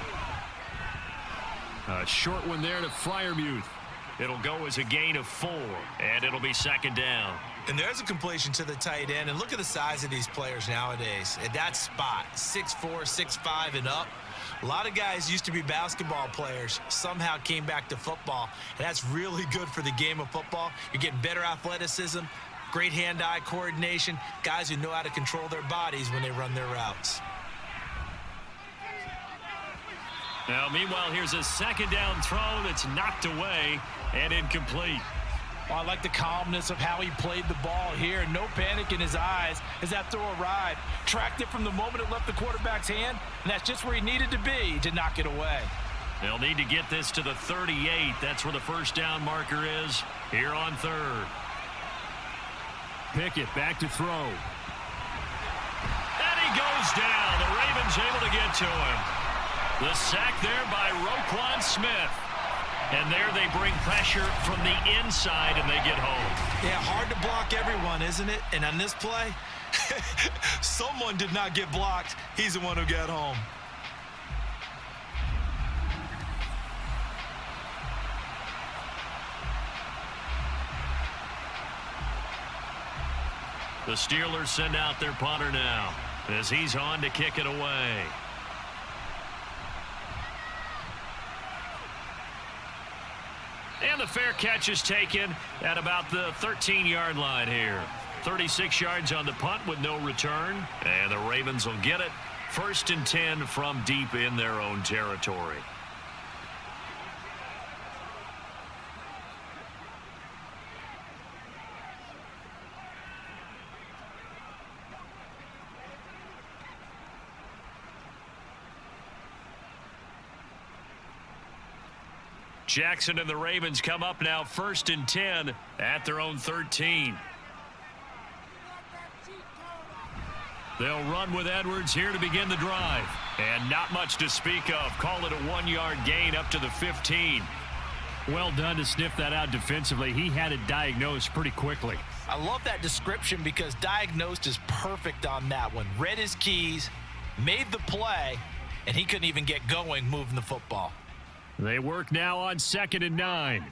A short one there to Freiermuth. It'll go as a gain of 4, and it'll be 2nd down. And there's a completion to the tight end. And look at the size of these players nowadays. At that spot, 6'4", 6'5", and up. A lot of guys used to be basketball players, somehow came back to football. And that's really good for the game of football. You're getting better athleticism, great hand-eye coordination, guys who know how to control their bodies when they run their routes. Now, meanwhile, here's a second down throw that's knocked away and incomplete. Well, I like the calmness of how he played the ball here. No panic in his eyes as that throw arrived. Tracked it from the moment it left the quarterback's hand, and that's just where he needed to be to knock it away. They'll need to get this to the 38. That's where the first down marker is here on third. Pickett back to throw. And he goes down. The Ravens able to get to him. The sack there by Roquan Smith. And there they bring pressure from the inside, and they get home. Yeah, hard to block everyone, isn't it? And on this play, someone did not get blocked. He's the one who got home. The Steelers send out their punter now as he's on to kick it away. And the fair catch is taken at about the 13-yard line here. 36 yards on the punt with no return. And the Ravens will get it. 1st and 10 from deep in their own territory. Jackson and the Ravens come up now 1st and 10 at their own 13. They'll run with Edwards here to begin the drive. And not much to speak of. Call it a 1-yard gain up to the 15. Well done to sniff that out defensively. He had it diagnosed pretty quickly. I love that description because diagnosed is perfect on that one. Read his keys, made the play, and he couldn't even get going moving the football. They work now on 2nd and 9.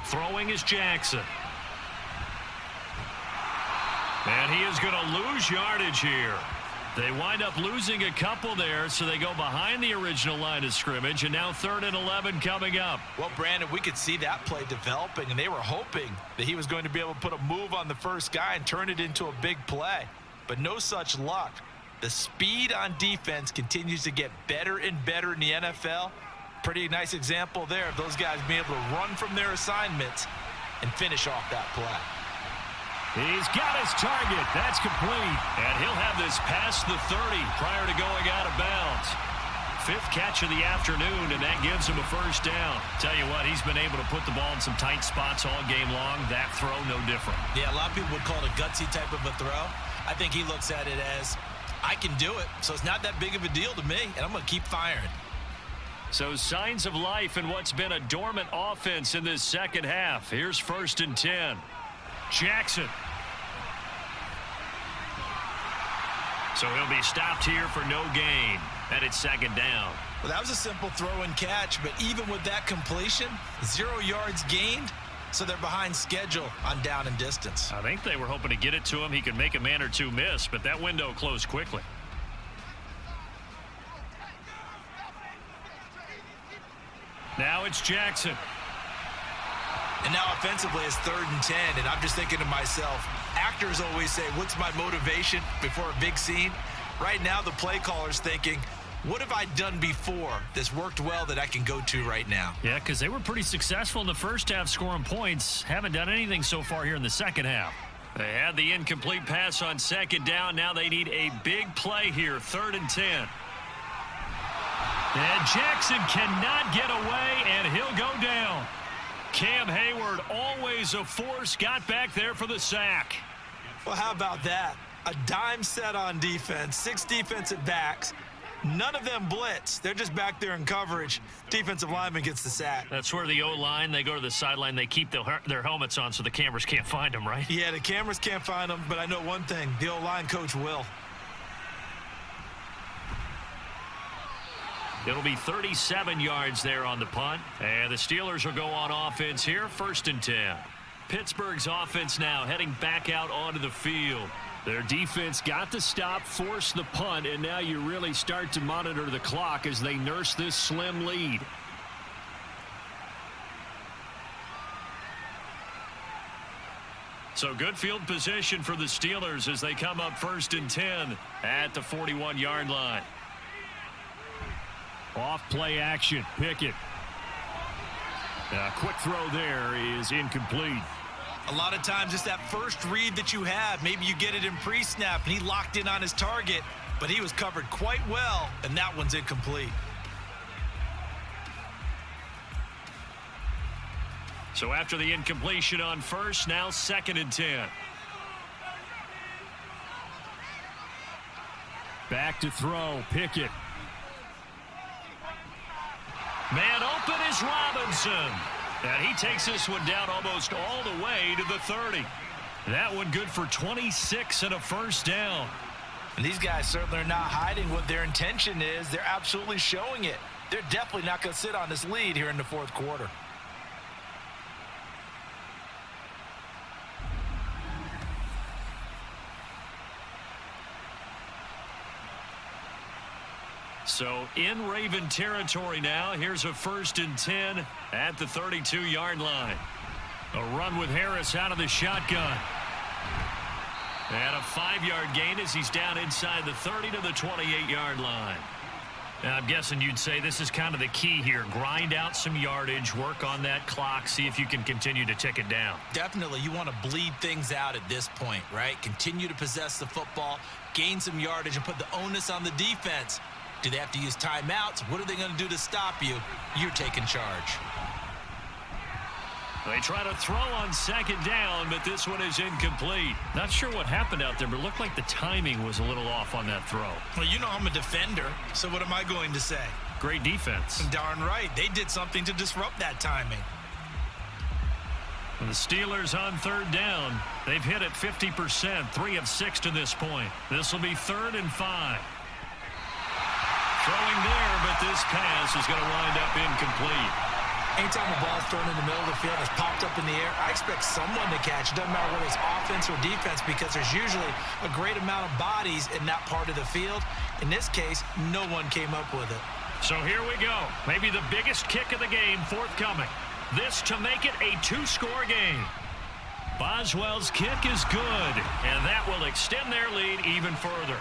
Throwing is Jackson. And he is going to lose yardage here. They wind up losing a couple there, so they go behind the original line of scrimmage, and now 3rd and 11 coming up. Well, Brandon, we could see that play developing, and they were hoping that he was going to be able to put a move on the first guy and turn it into a big play. But no such luck. The speed on defense continues to get better and better in the NFL. Pretty nice example there of those guys being able to run from their assignments and finish off that play. He's got his target. That's complete. And he'll have this past the 30 prior to going out of bounds. 5th catch of the afternoon, and that gives him a first down. Tell you what, he's been able to put the ball in some tight spots all game long. That throw, no different. Yeah, a lot of people would call it a gutsy type of a throw. I think he looks at it as, I can do it, so it's not that big of a deal to me, and I'm going to keep firing. So signs of life in what's been a dormant offense in this second half. Here's 1st and 10. Jackson. So he'll be stopped here for no gain, and it's 2nd down. Well, that was a simple throw and catch, but even with that completion, 0 yards gained, so they're behind schedule on down and distance. I think they were hoping to get it to him. He could make a man or two miss, but that window closed quickly. Now it's Jackson. And now offensively it's 3rd and 10, and I'm just thinking to myself, actors always say, what's my motivation before a big scene? Right now the play caller's thinking, what have I done before that's worked well that I can go to right now? Yeah, because they were pretty successful in the first half scoring points. Haven't done anything so far here in the second half. They had the incomplete pass on 2nd down. Now they need a big play here, 3rd and 10. And Jackson cannot get away, and he'll go down. Cam Hayward, always a force, got back there for the sack. Well, how about that? A dime set on defense, 6 defensive backs. None of them blitz. They're just back there in coverage. Defensive lineman gets the sack. That's where the O-line, they go to the sideline, they keep their helmets on so the cameras can't find them, right? Yeah, the cameras can't find them, but I know one thing. The O-line coach will. It'll be 37 yards there on the punt. And the Steelers will go on offense here, 1st and 10. Pittsburgh's offense now heading back out onto the field. Their defense got the stop, forced the punt, and now you really start to monitor the clock as they nurse this slim lead. So good field position for the Steelers as they come up 1st and 10 at the 41-yard line. Off play action. Pickett. A quick throw there is incomplete. A lot of times it's that first read that you have. Maybe you get it in pre-snap, and he locked in on his target, but he was covered quite well, and that one's incomplete. So after the incompletion on first, now 2nd and 10. Back to throw. Pickett. Man open is Robinson. And he takes this one down almost all the way to the 30. That one good for 26 and a first down. And these guys certainly are not hiding what their intention is. They're absolutely showing it. They're definitely not going to sit on this lead here in the fourth quarter. So in Raven territory now. Here's a 1st and 10 at the 32-yard line. A run with Harris out of the shotgun. And a 5-yard gain as he's down inside the 30 to the 28-yard line. Now, I'm guessing you'd say this is kind of the key here. Grind out some yardage, work on that clock, see if you can continue to tick it down. Definitely. You want to bleed things out at this point, right? Continue to possess the football, gain some yardage, and put the onus on the defense. Do they have to use timeouts? What are they going to do to stop you? You're taking charge. They try to throw on 2nd down, but this one is incomplete. Not sure what happened out there, but it looked like the timing was a little off on that throw. Well, you know I'm a defender, so what am I going to say? Great defense. Darn right. They did something to disrupt that timing. And the Steelers on 3rd down. They've hit it 50%, 3 of 6 to this point. This will be 3rd and 5. Throwing there, but this pass is going to wind up incomplete. Anytime the ball's thrown in the middle of the field, it's popped up in the air, I expect someone to catch. It doesn't matter whether it's offense or defense, because there's usually a great amount of bodies in that part of the field. In this case, no one came up with it. So here we go. Maybe the biggest kick of the game forthcoming. This to make it a 2-score game. Boswell's kick is good, and that will extend their lead even further.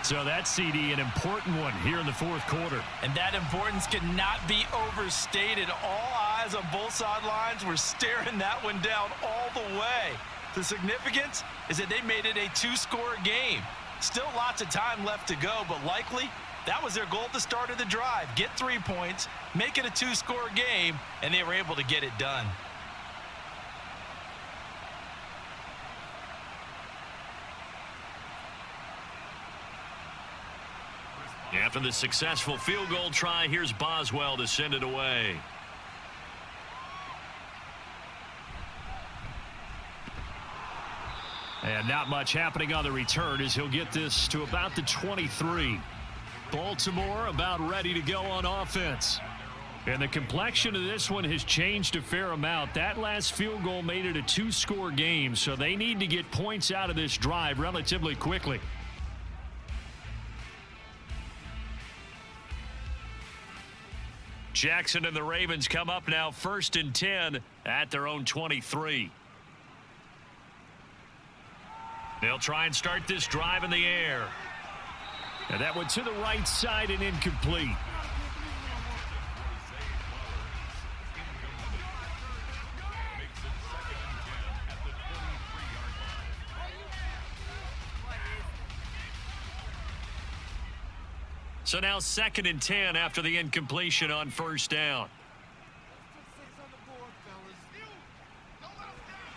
So that CD, an important one here in the fourth quarter. And that importance cannot be overstated. All eyes on both sidelines were staring that one down all the way. The significance is that they made it a 2-score game. Still lots of time left to go, but likely that was their goal at the start of the drive. Get 3 points, make it a 2-score game, and they were able to get it done. After the successful field goal try, here's Boswell to send it away. And not much happening on the return as he'll get this to about the 23. Baltimore about ready to go on offense. And the complexion of this one has changed a fair amount. That last field goal made it a 2-score game, so they need to get points out of this drive relatively quickly. Jackson and the Ravens come up now 1st and 10 at their own 23. They'll try and start this drive in the air. And that one to the right side and incomplete. So now 2nd and 10 after the incompletion on 1st down.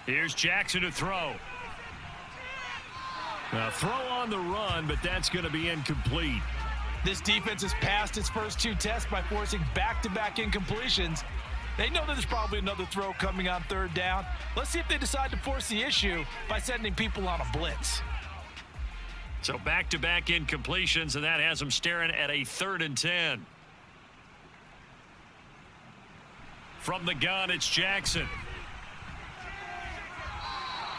Here's Jackson to throw. A throw on the run, but that's going to be incomplete. This defense has passed its first 2 tests by forcing back-to-back incompletions. They know that there's probably another throw coming on 3rd down. Let's see if they decide to force the issue by sending people on a blitz. So back-to-back incompletions, and that has them staring at a 3rd and 10. From the gun, it's Jackson.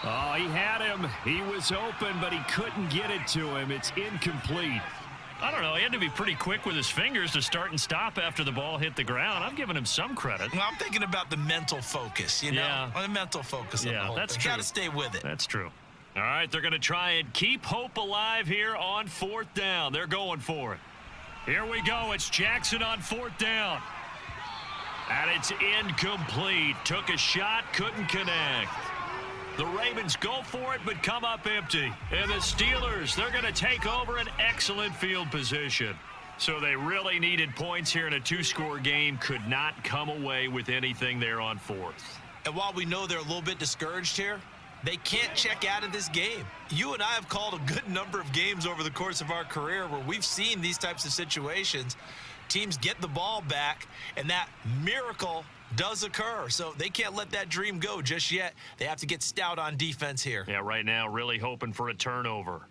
Oh, he had him. He was open, but he couldn't get it to him. It's incomplete. I don't know. He had to be pretty quick with his fingers to start and stop after the ball hit the ground. I'm giving him some credit. Well, I'm thinking about the mental focus, you know? Yeah. The mental focus of the whole that's thing. true. Got to stay with it. That's true. All right, they're going to try and keep hope alive here on 4th down. They're going for it. Here we go. It's Jackson on 4th down. And it's incomplete. Took a shot, couldn't connect. The Ravens go for it, but come up empty. And the Steelers, they're going to take over an excellent field position. So they really needed points here in a 2-score game. Could not come away with anything there on 4th. And while we know they're a little bit discouraged here, they can't check out of this game. You and I have called a good number of games over the course of our career where we've seen these types of situations. Teams get the ball back, and that miracle does occur. So they can't let that dream go just yet. They have to get stout on defense here. Yeah, right now really hoping for a turnover.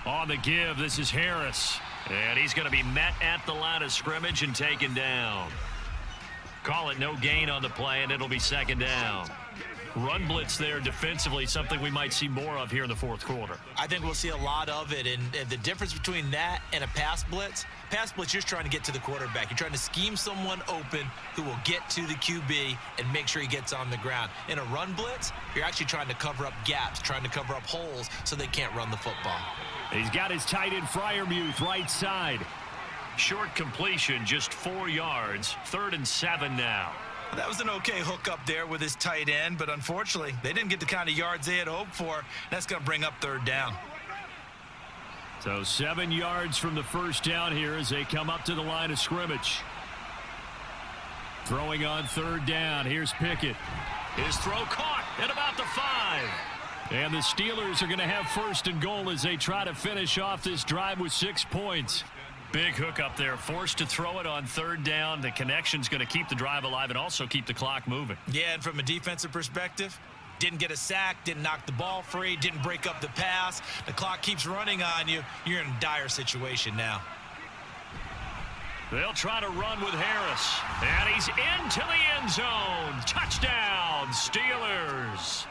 On the give, this is Harris. And he's going to be met at the line of scrimmage and taken down. Call it no gain on the play, and it'll be 2nd down. Run blitz there defensively, something we might see more of here in the 4th quarter. I think we'll see a lot of it, and the difference between that and a pass blitz, you're just trying to get to the quarterback. You're trying to scheme someone open who will get to the QB and make sure he gets on the ground. In a run blitz, you're actually trying to cover up gaps, trying to cover up holes so they can't run the football. He's got his tight end Freiermuth right side. Short completion, just 4 yards. 3rd and 7 now. That was an okay hook up there with his tight end, but unfortunately, they didn't get the kind of yards they had hoped for. That's going to bring up 3rd down. So 7 yards from the first down here as they come up to the line of scrimmage. Throwing on 3rd down. Here's Pickett. His throw caught at about the 5. And the Steelers are going to have 1st and goal as they try to finish off this drive with 6 points. Big hook up there, forced to throw it on 3rd down. The connection's going to keep the drive alive and also keep the clock moving. Yeah, and from a defensive perspective, didn't get a sack, didn't knock the ball free, didn't break up the pass. The clock keeps running on you. You're in a dire situation now. They'll try to run with Harris. And he's into the end zone. Touchdown, Steelers.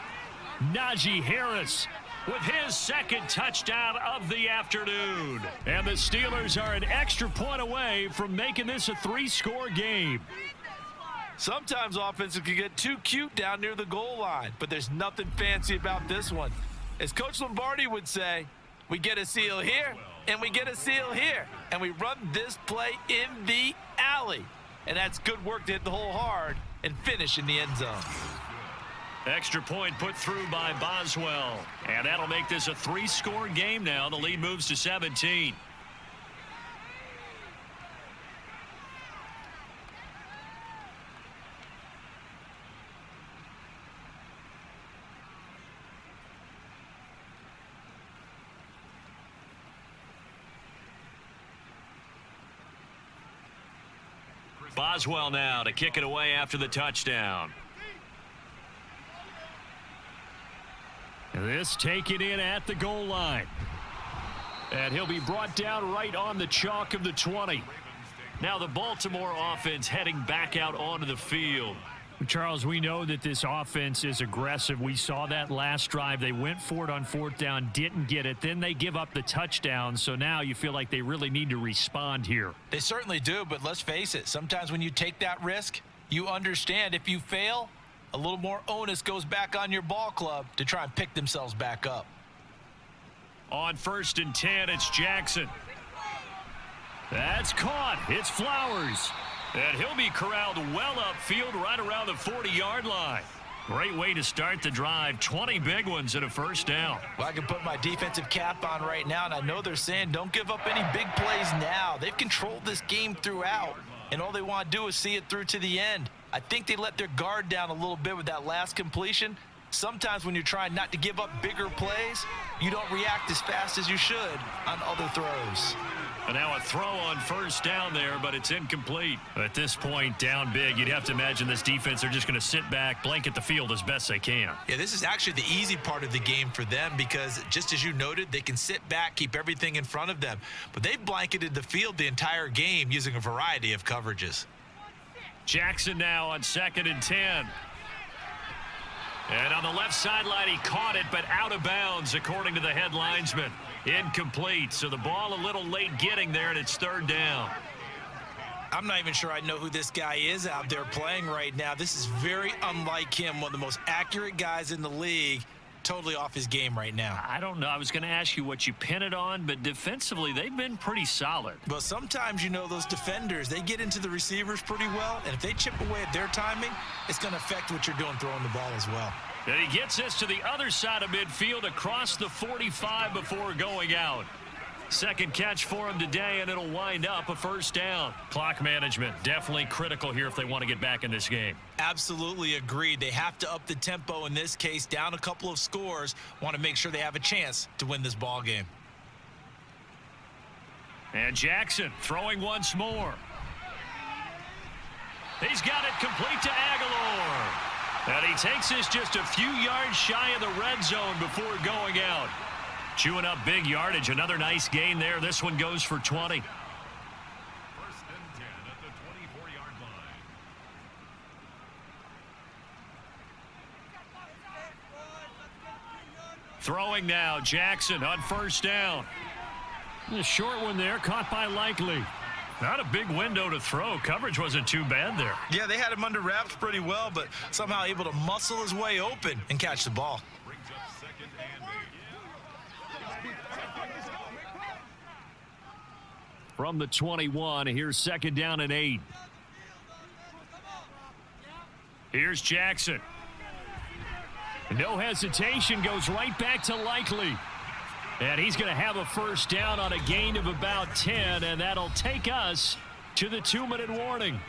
Najee Harris with his 2nd touchdown of the afternoon. And the Steelers are an extra point away from making this a 3-score game. Sometimes offenses can get too cute down near the goal line, but there's nothing fancy about this one. As Coach Lombardi would say, we get a seal here, and we get a seal here, and we run this play in the alley. And that's good work to hit the hole hard and finish in the end zone. Extra point put through by Boswell. And that'll make this a 3-score game now. The lead moves to 17. Boswell now to kick it away after the touchdown. This taken in at the goal line. And he'll be brought down right on the chalk of the 20. Now the Baltimore offense heading back out onto the field. Charles, we know that this offense is aggressive. We saw that last drive. They went for it on 4th down, didn't get it. Then they give up the touchdown. So now you feel like they really need to respond here. They certainly do, but let's face it. Sometimes when you take that risk, you understand if you fail, a little more onus goes back on your ball club to try and pick themselves back up. On 1st and 10, it's Jackson. That's caught. It's Flowers. And he'll be corralled well upfield right around the 40-yard line. Great way to start the drive. 20 big ones and a first down. Well, I can put my defensive cap on right now, and I know they're saying don't give up any big plays now. They've controlled this game throughout, and all they want to do is see it through to the end. I think they let their guard down a little bit with that last completion. Sometimes when you're trying not to give up bigger plays, you don't react as fast as you should on other throws. And now a throw on first down there, but it's incomplete. At this point, down big, you'd have to imagine this defense, they're just going to sit back, blanket the field as best they can. Yeah, this is actually the easy part of the game for them because, just as you noted, they can sit back, keep everything in front of them. But they've blanketed the field the entire game using a variety of coverages. Jackson now on 2nd and 10. And on the left sideline, he caught it, but out of bounds, according to the head linesman. Incomplete, so the ball a little late getting there, and it's 3rd down. I'm not even sure I know who this guy is out there playing right now. This is very unlike him, one of the most accurate guys in the league. Totally off his game right now. I don't know. I was going to ask you what you pin it on, but defensively, they've been pretty solid. But sometimes, you know, those defenders, they get into the receivers pretty well, and if they chip away at their timing, it's going to affect what you're doing throwing the ball as well. And he gets us to the other side of midfield across the 45 before going out. Second catch for him today, and it'll wind up a first down. Clock management, definitely critical here if they want to get back in this game. Absolutely agreed. They have to up the tempo in this case, down a couple of scores, want to make sure they have a chance to win this ball game. And Jackson throwing once more. He's got it complete to Aguilar. And he takes this just a few yards shy of the red zone before going out. Chewing up big yardage. Another nice gain there. This one goes for 20. 1st and 10 at the 24-yard line. Throwing now, Jackson on first down. The short one there, caught by Likely. Not a big window to throw. Coverage wasn't too bad there. Yeah, they had him under wraps pretty well, but somehow able to muscle his way open and catch the ball. Brings up 2nd and 8. From the 21, here's 2nd down and 8. Here's Jackson. No hesitation, goes right back to Likely. And he's going to have a first down on a gain of about 10, and that'll take us to the 2-minute warning.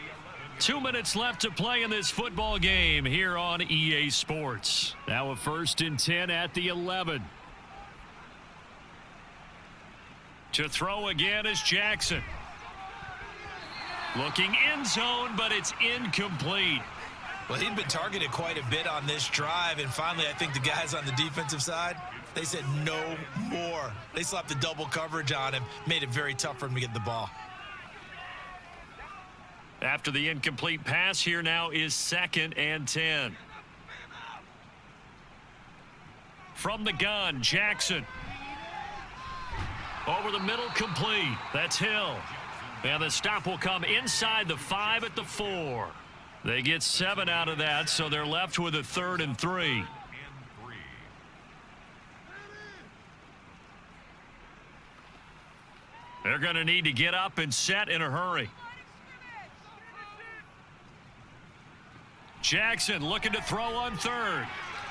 2 minutes left to play in this football game here on EA Sports. Now a 1st and 10 at the 11. To throw again is Jackson. Looking end zone, but it's incomplete. Well, he'd been targeted quite a bit on this drive, and finally I think the guys on the defensive side, they said no more. They slapped the double coverage on him, made it very tough for him to get the ball. After the incomplete pass, here now is 2nd and 10. From the gun, Jackson. Over the middle, complete. That's Hill. And the stop will come inside the 5 at the 4. They get 7 out of that, so they're left with a 3rd and 3. They're going to need to get up and set in a hurry. Jackson looking to throw on 3rd.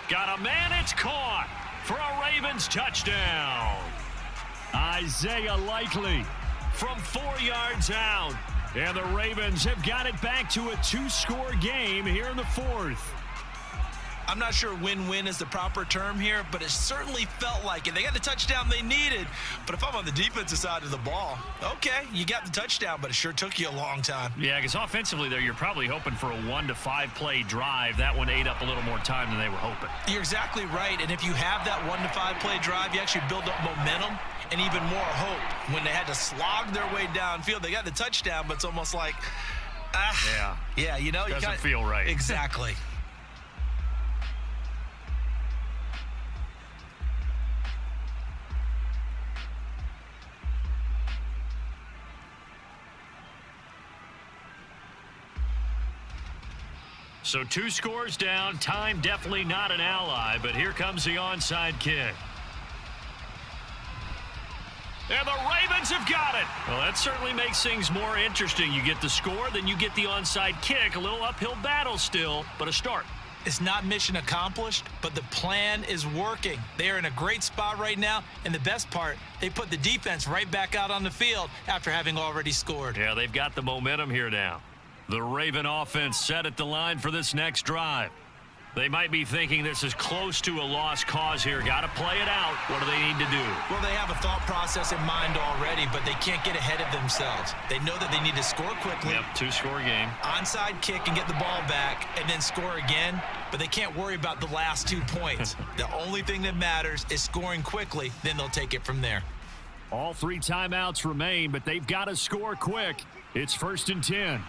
Got a man, it's caught for a Ravens touchdown. Isaiah Likely from 4 yards out. And the Ravens have got it back to a 2-score game here in the 4th. I'm not sure win-win is the proper term here, but it certainly felt like it. They got the touchdown they needed, but if I'm on the defensive side of the ball, okay, you got the touchdown, but it sure took you a long time. Yeah, because offensively there, you're probably hoping for a 1 to 5 play drive. That one ate up a little more time than they were hoping. You're exactly right, and if you have that 1 to 5 play drive, you actually build up momentum and even more hope. When they had to slog their way downfield, they got the touchdown, but it's almost like, yeah, you know, doesn't feel right. Exactly. So 2 scores down, time definitely not an ally, but here comes the onside kick. And the Ravens have got it. Well, that certainly makes things more interesting. You get the score, then you get the onside kick. A little uphill battle still, but a start. It's not mission accomplished, but the plan is working. They are in a great spot right now, and the best part, they put the defense right back out on the field after having already scored. Yeah, they've got the momentum here now. The Raven offense set at the line for this next drive. They might be thinking this is close to a lost cause here. Got to play it out. What do they need to do? Well, they have a thought process in mind already, but they can't get ahead of themselves. They know that they need to score quickly. Yep, two-score game. Onside kick and get the ball back and then score again, but they can't worry about the last 2 points. The only thing that matters is scoring quickly, then they'll take it from there. All 3 timeouts remain, but they've got to score quick. It's 1st and 10.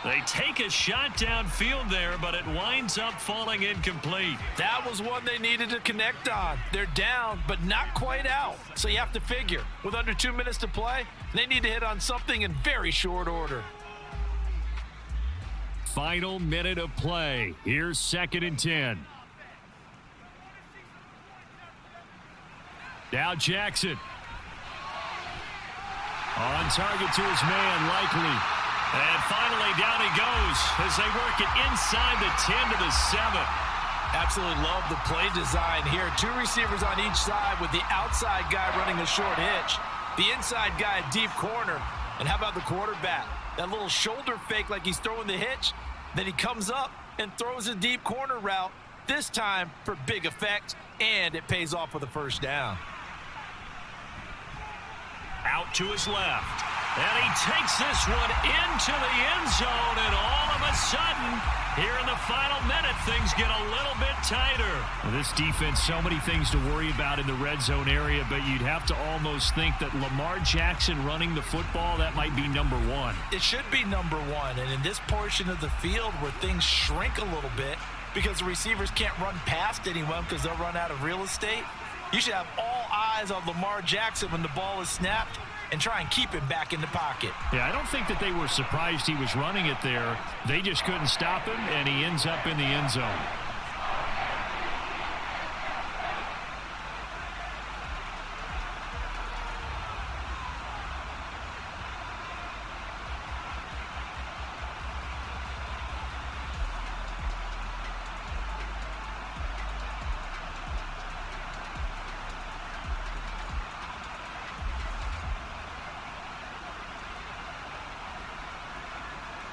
They take a shot downfield there, but it winds up falling incomplete. That was one they needed to connect on. They're down, but not quite out. So you have to figure, with under 2 minutes to play, they need to hit on something in very short order. Final minute of play. Here's 2nd and 10. Now Jackson. On target to his man, Likely. And finally, down he goes as they work it inside the 10 to the 7. Absolutely love the play design here. 2 receivers on each side with the outside guy running a short hitch. The inside guy deep corner. And how about the quarterback? That little shoulder fake like he's throwing the hitch. Then he comes up and throws a deep corner route. This time for big effect, and it pays off with a first down. Out to his left. And he takes this one into the end zone, and all of a sudden, here in the final minute, things get a little bit tighter. Well, this defense, so many things to worry about in the red zone area, but you'd have to almost think that Lamar Jackson running the football, that might be number 1. It should be number 1, and in this portion of the field where things shrink a little bit because the receivers can't run past anyone because they'll run out of real estate, you should have all eyes on Lamar Jackson when the ball is snapped and try and keep him back in the pocket. Yeah, I don't think that they were surprised he was running it there. They just couldn't stop him, and he ends up in the end zone.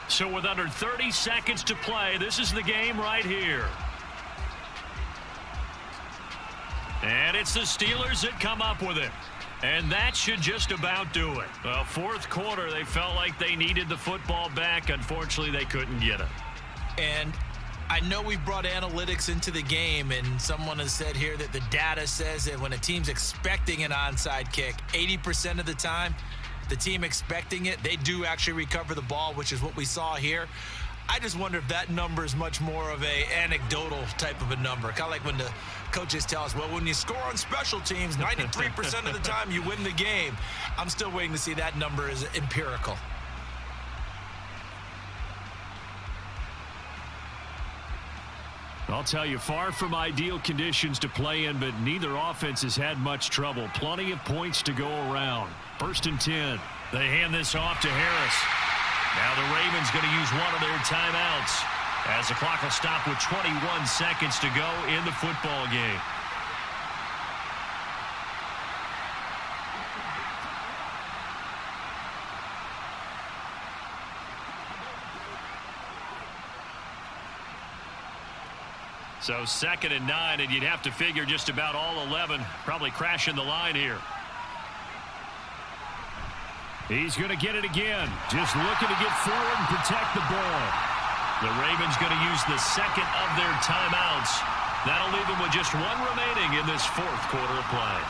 So with under 30 seconds to play, this is the game right here. And it's the Steelers that come up with it. And that should just about do it. Well, 4th quarter, they felt like they needed the football back. Unfortunately, they couldn't get it. And I know we've brought analytics into the game, and someone has said here that the data says that when a team's expecting an onside kick, 80% of the time, the team expecting it, they do actually recover the ball, which is what we saw here. I just wonder if that number is much more of a anecdotal type of a number. Kind of like when the coaches tell us, well, when you score on special teams, 93% of the time you win the game. I'm still waiting to see that number is empirical. I'll tell you, far from ideal conditions to play in, but neither offense has had much trouble. Plenty of points to go around. 1st and 10. They hand this off to Harris. Now the Ravens going to use one of their timeouts as the clock will stop with 21 seconds to go in the football game. So 2nd and 9, and you'd have to figure just about all 11 probably crashing the line here. He's going to get it again. Just looking to get forward and protect the ball. The Ravens going to use the 2nd of their timeouts. That'll leave them with just 1 remaining in this 4th quarter of play.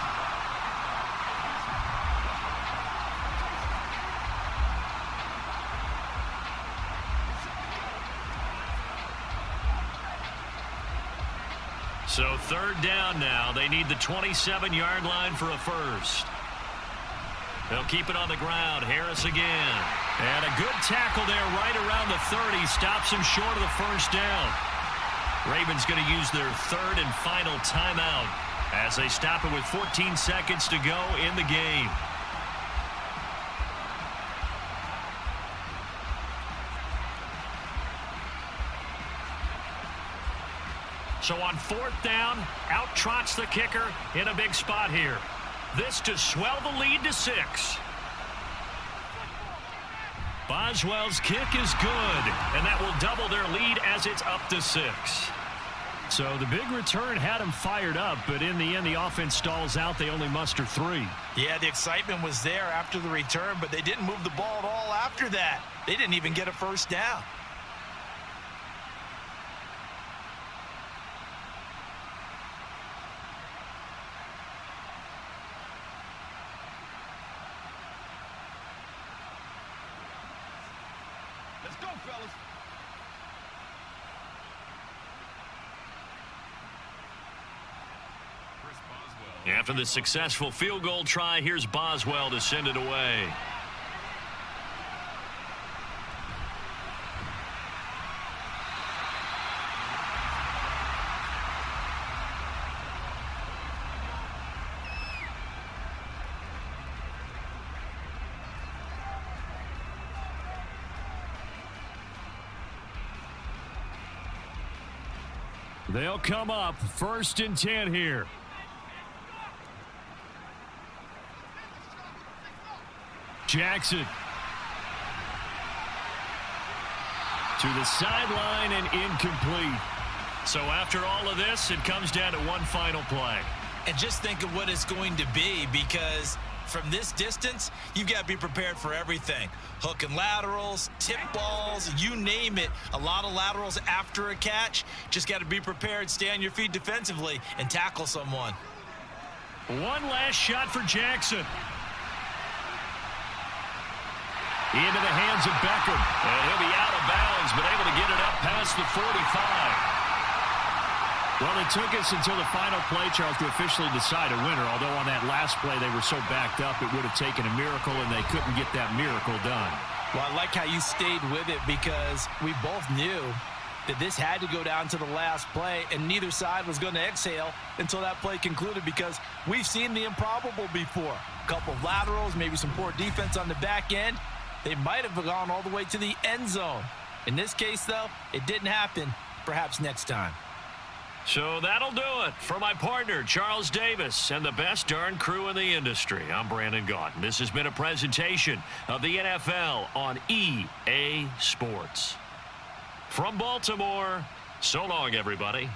So 3rd down now. They need the 27-yard line for a first. They'll keep it on the ground. Harris again. And a good tackle there right around the 30. Stops him short of the first down. Ravens going to use their 3rd and final timeout as they stop it with 14 seconds to go in the game. So on 4th down, out trots the kicker in a big spot here. This to swell the lead to 6. Boswell's kick is good, and that will double their lead as it's up to 6. So the big return had them fired up, but in the end, the offense stalls out. They only muster 3. Yeah, the excitement was there after the return, but they didn't move the ball at all after that. They didn't even get a first down. Let's go, fellas. After the successful field goal try, here's Boswell to send it away. They'll come up 1st and 10 here. Jackson to the sideline and incomplete. So after all of this, it comes down to one final play. And just think of what it's going to be, because from this distance, you've got to be prepared for everything. Hook and laterals, tip balls, you name it. A lot of laterals after a catch. Just got to be prepared, stay on your feet defensively, and tackle someone. One last shot for Jackson. Into the hands of Beckham. And he'll be out of bounds, but able to get it up past the 45. Well, it took us until the final play, Charles, to officially decide a winner. Although on that last play they were so backed up, it would have taken a miracle, and they couldn't get that miracle done. Well, I like how you stayed with it, because we both knew that this had to go down to the last play, and neither side was going to exhale until that play concluded, because we've seen the improbable before. A couple of laterals, maybe some poor defense on the back end. They might have gone all the way to the end zone. In this case, though, it didn't happen. Perhaps next time. So that'll do it for my partner, Charles Davis, and the best darn crew in the industry. I'm Brandon Gaudin. This has been a presentation of the NFL on EA Sports. From Baltimore, so long, everybody.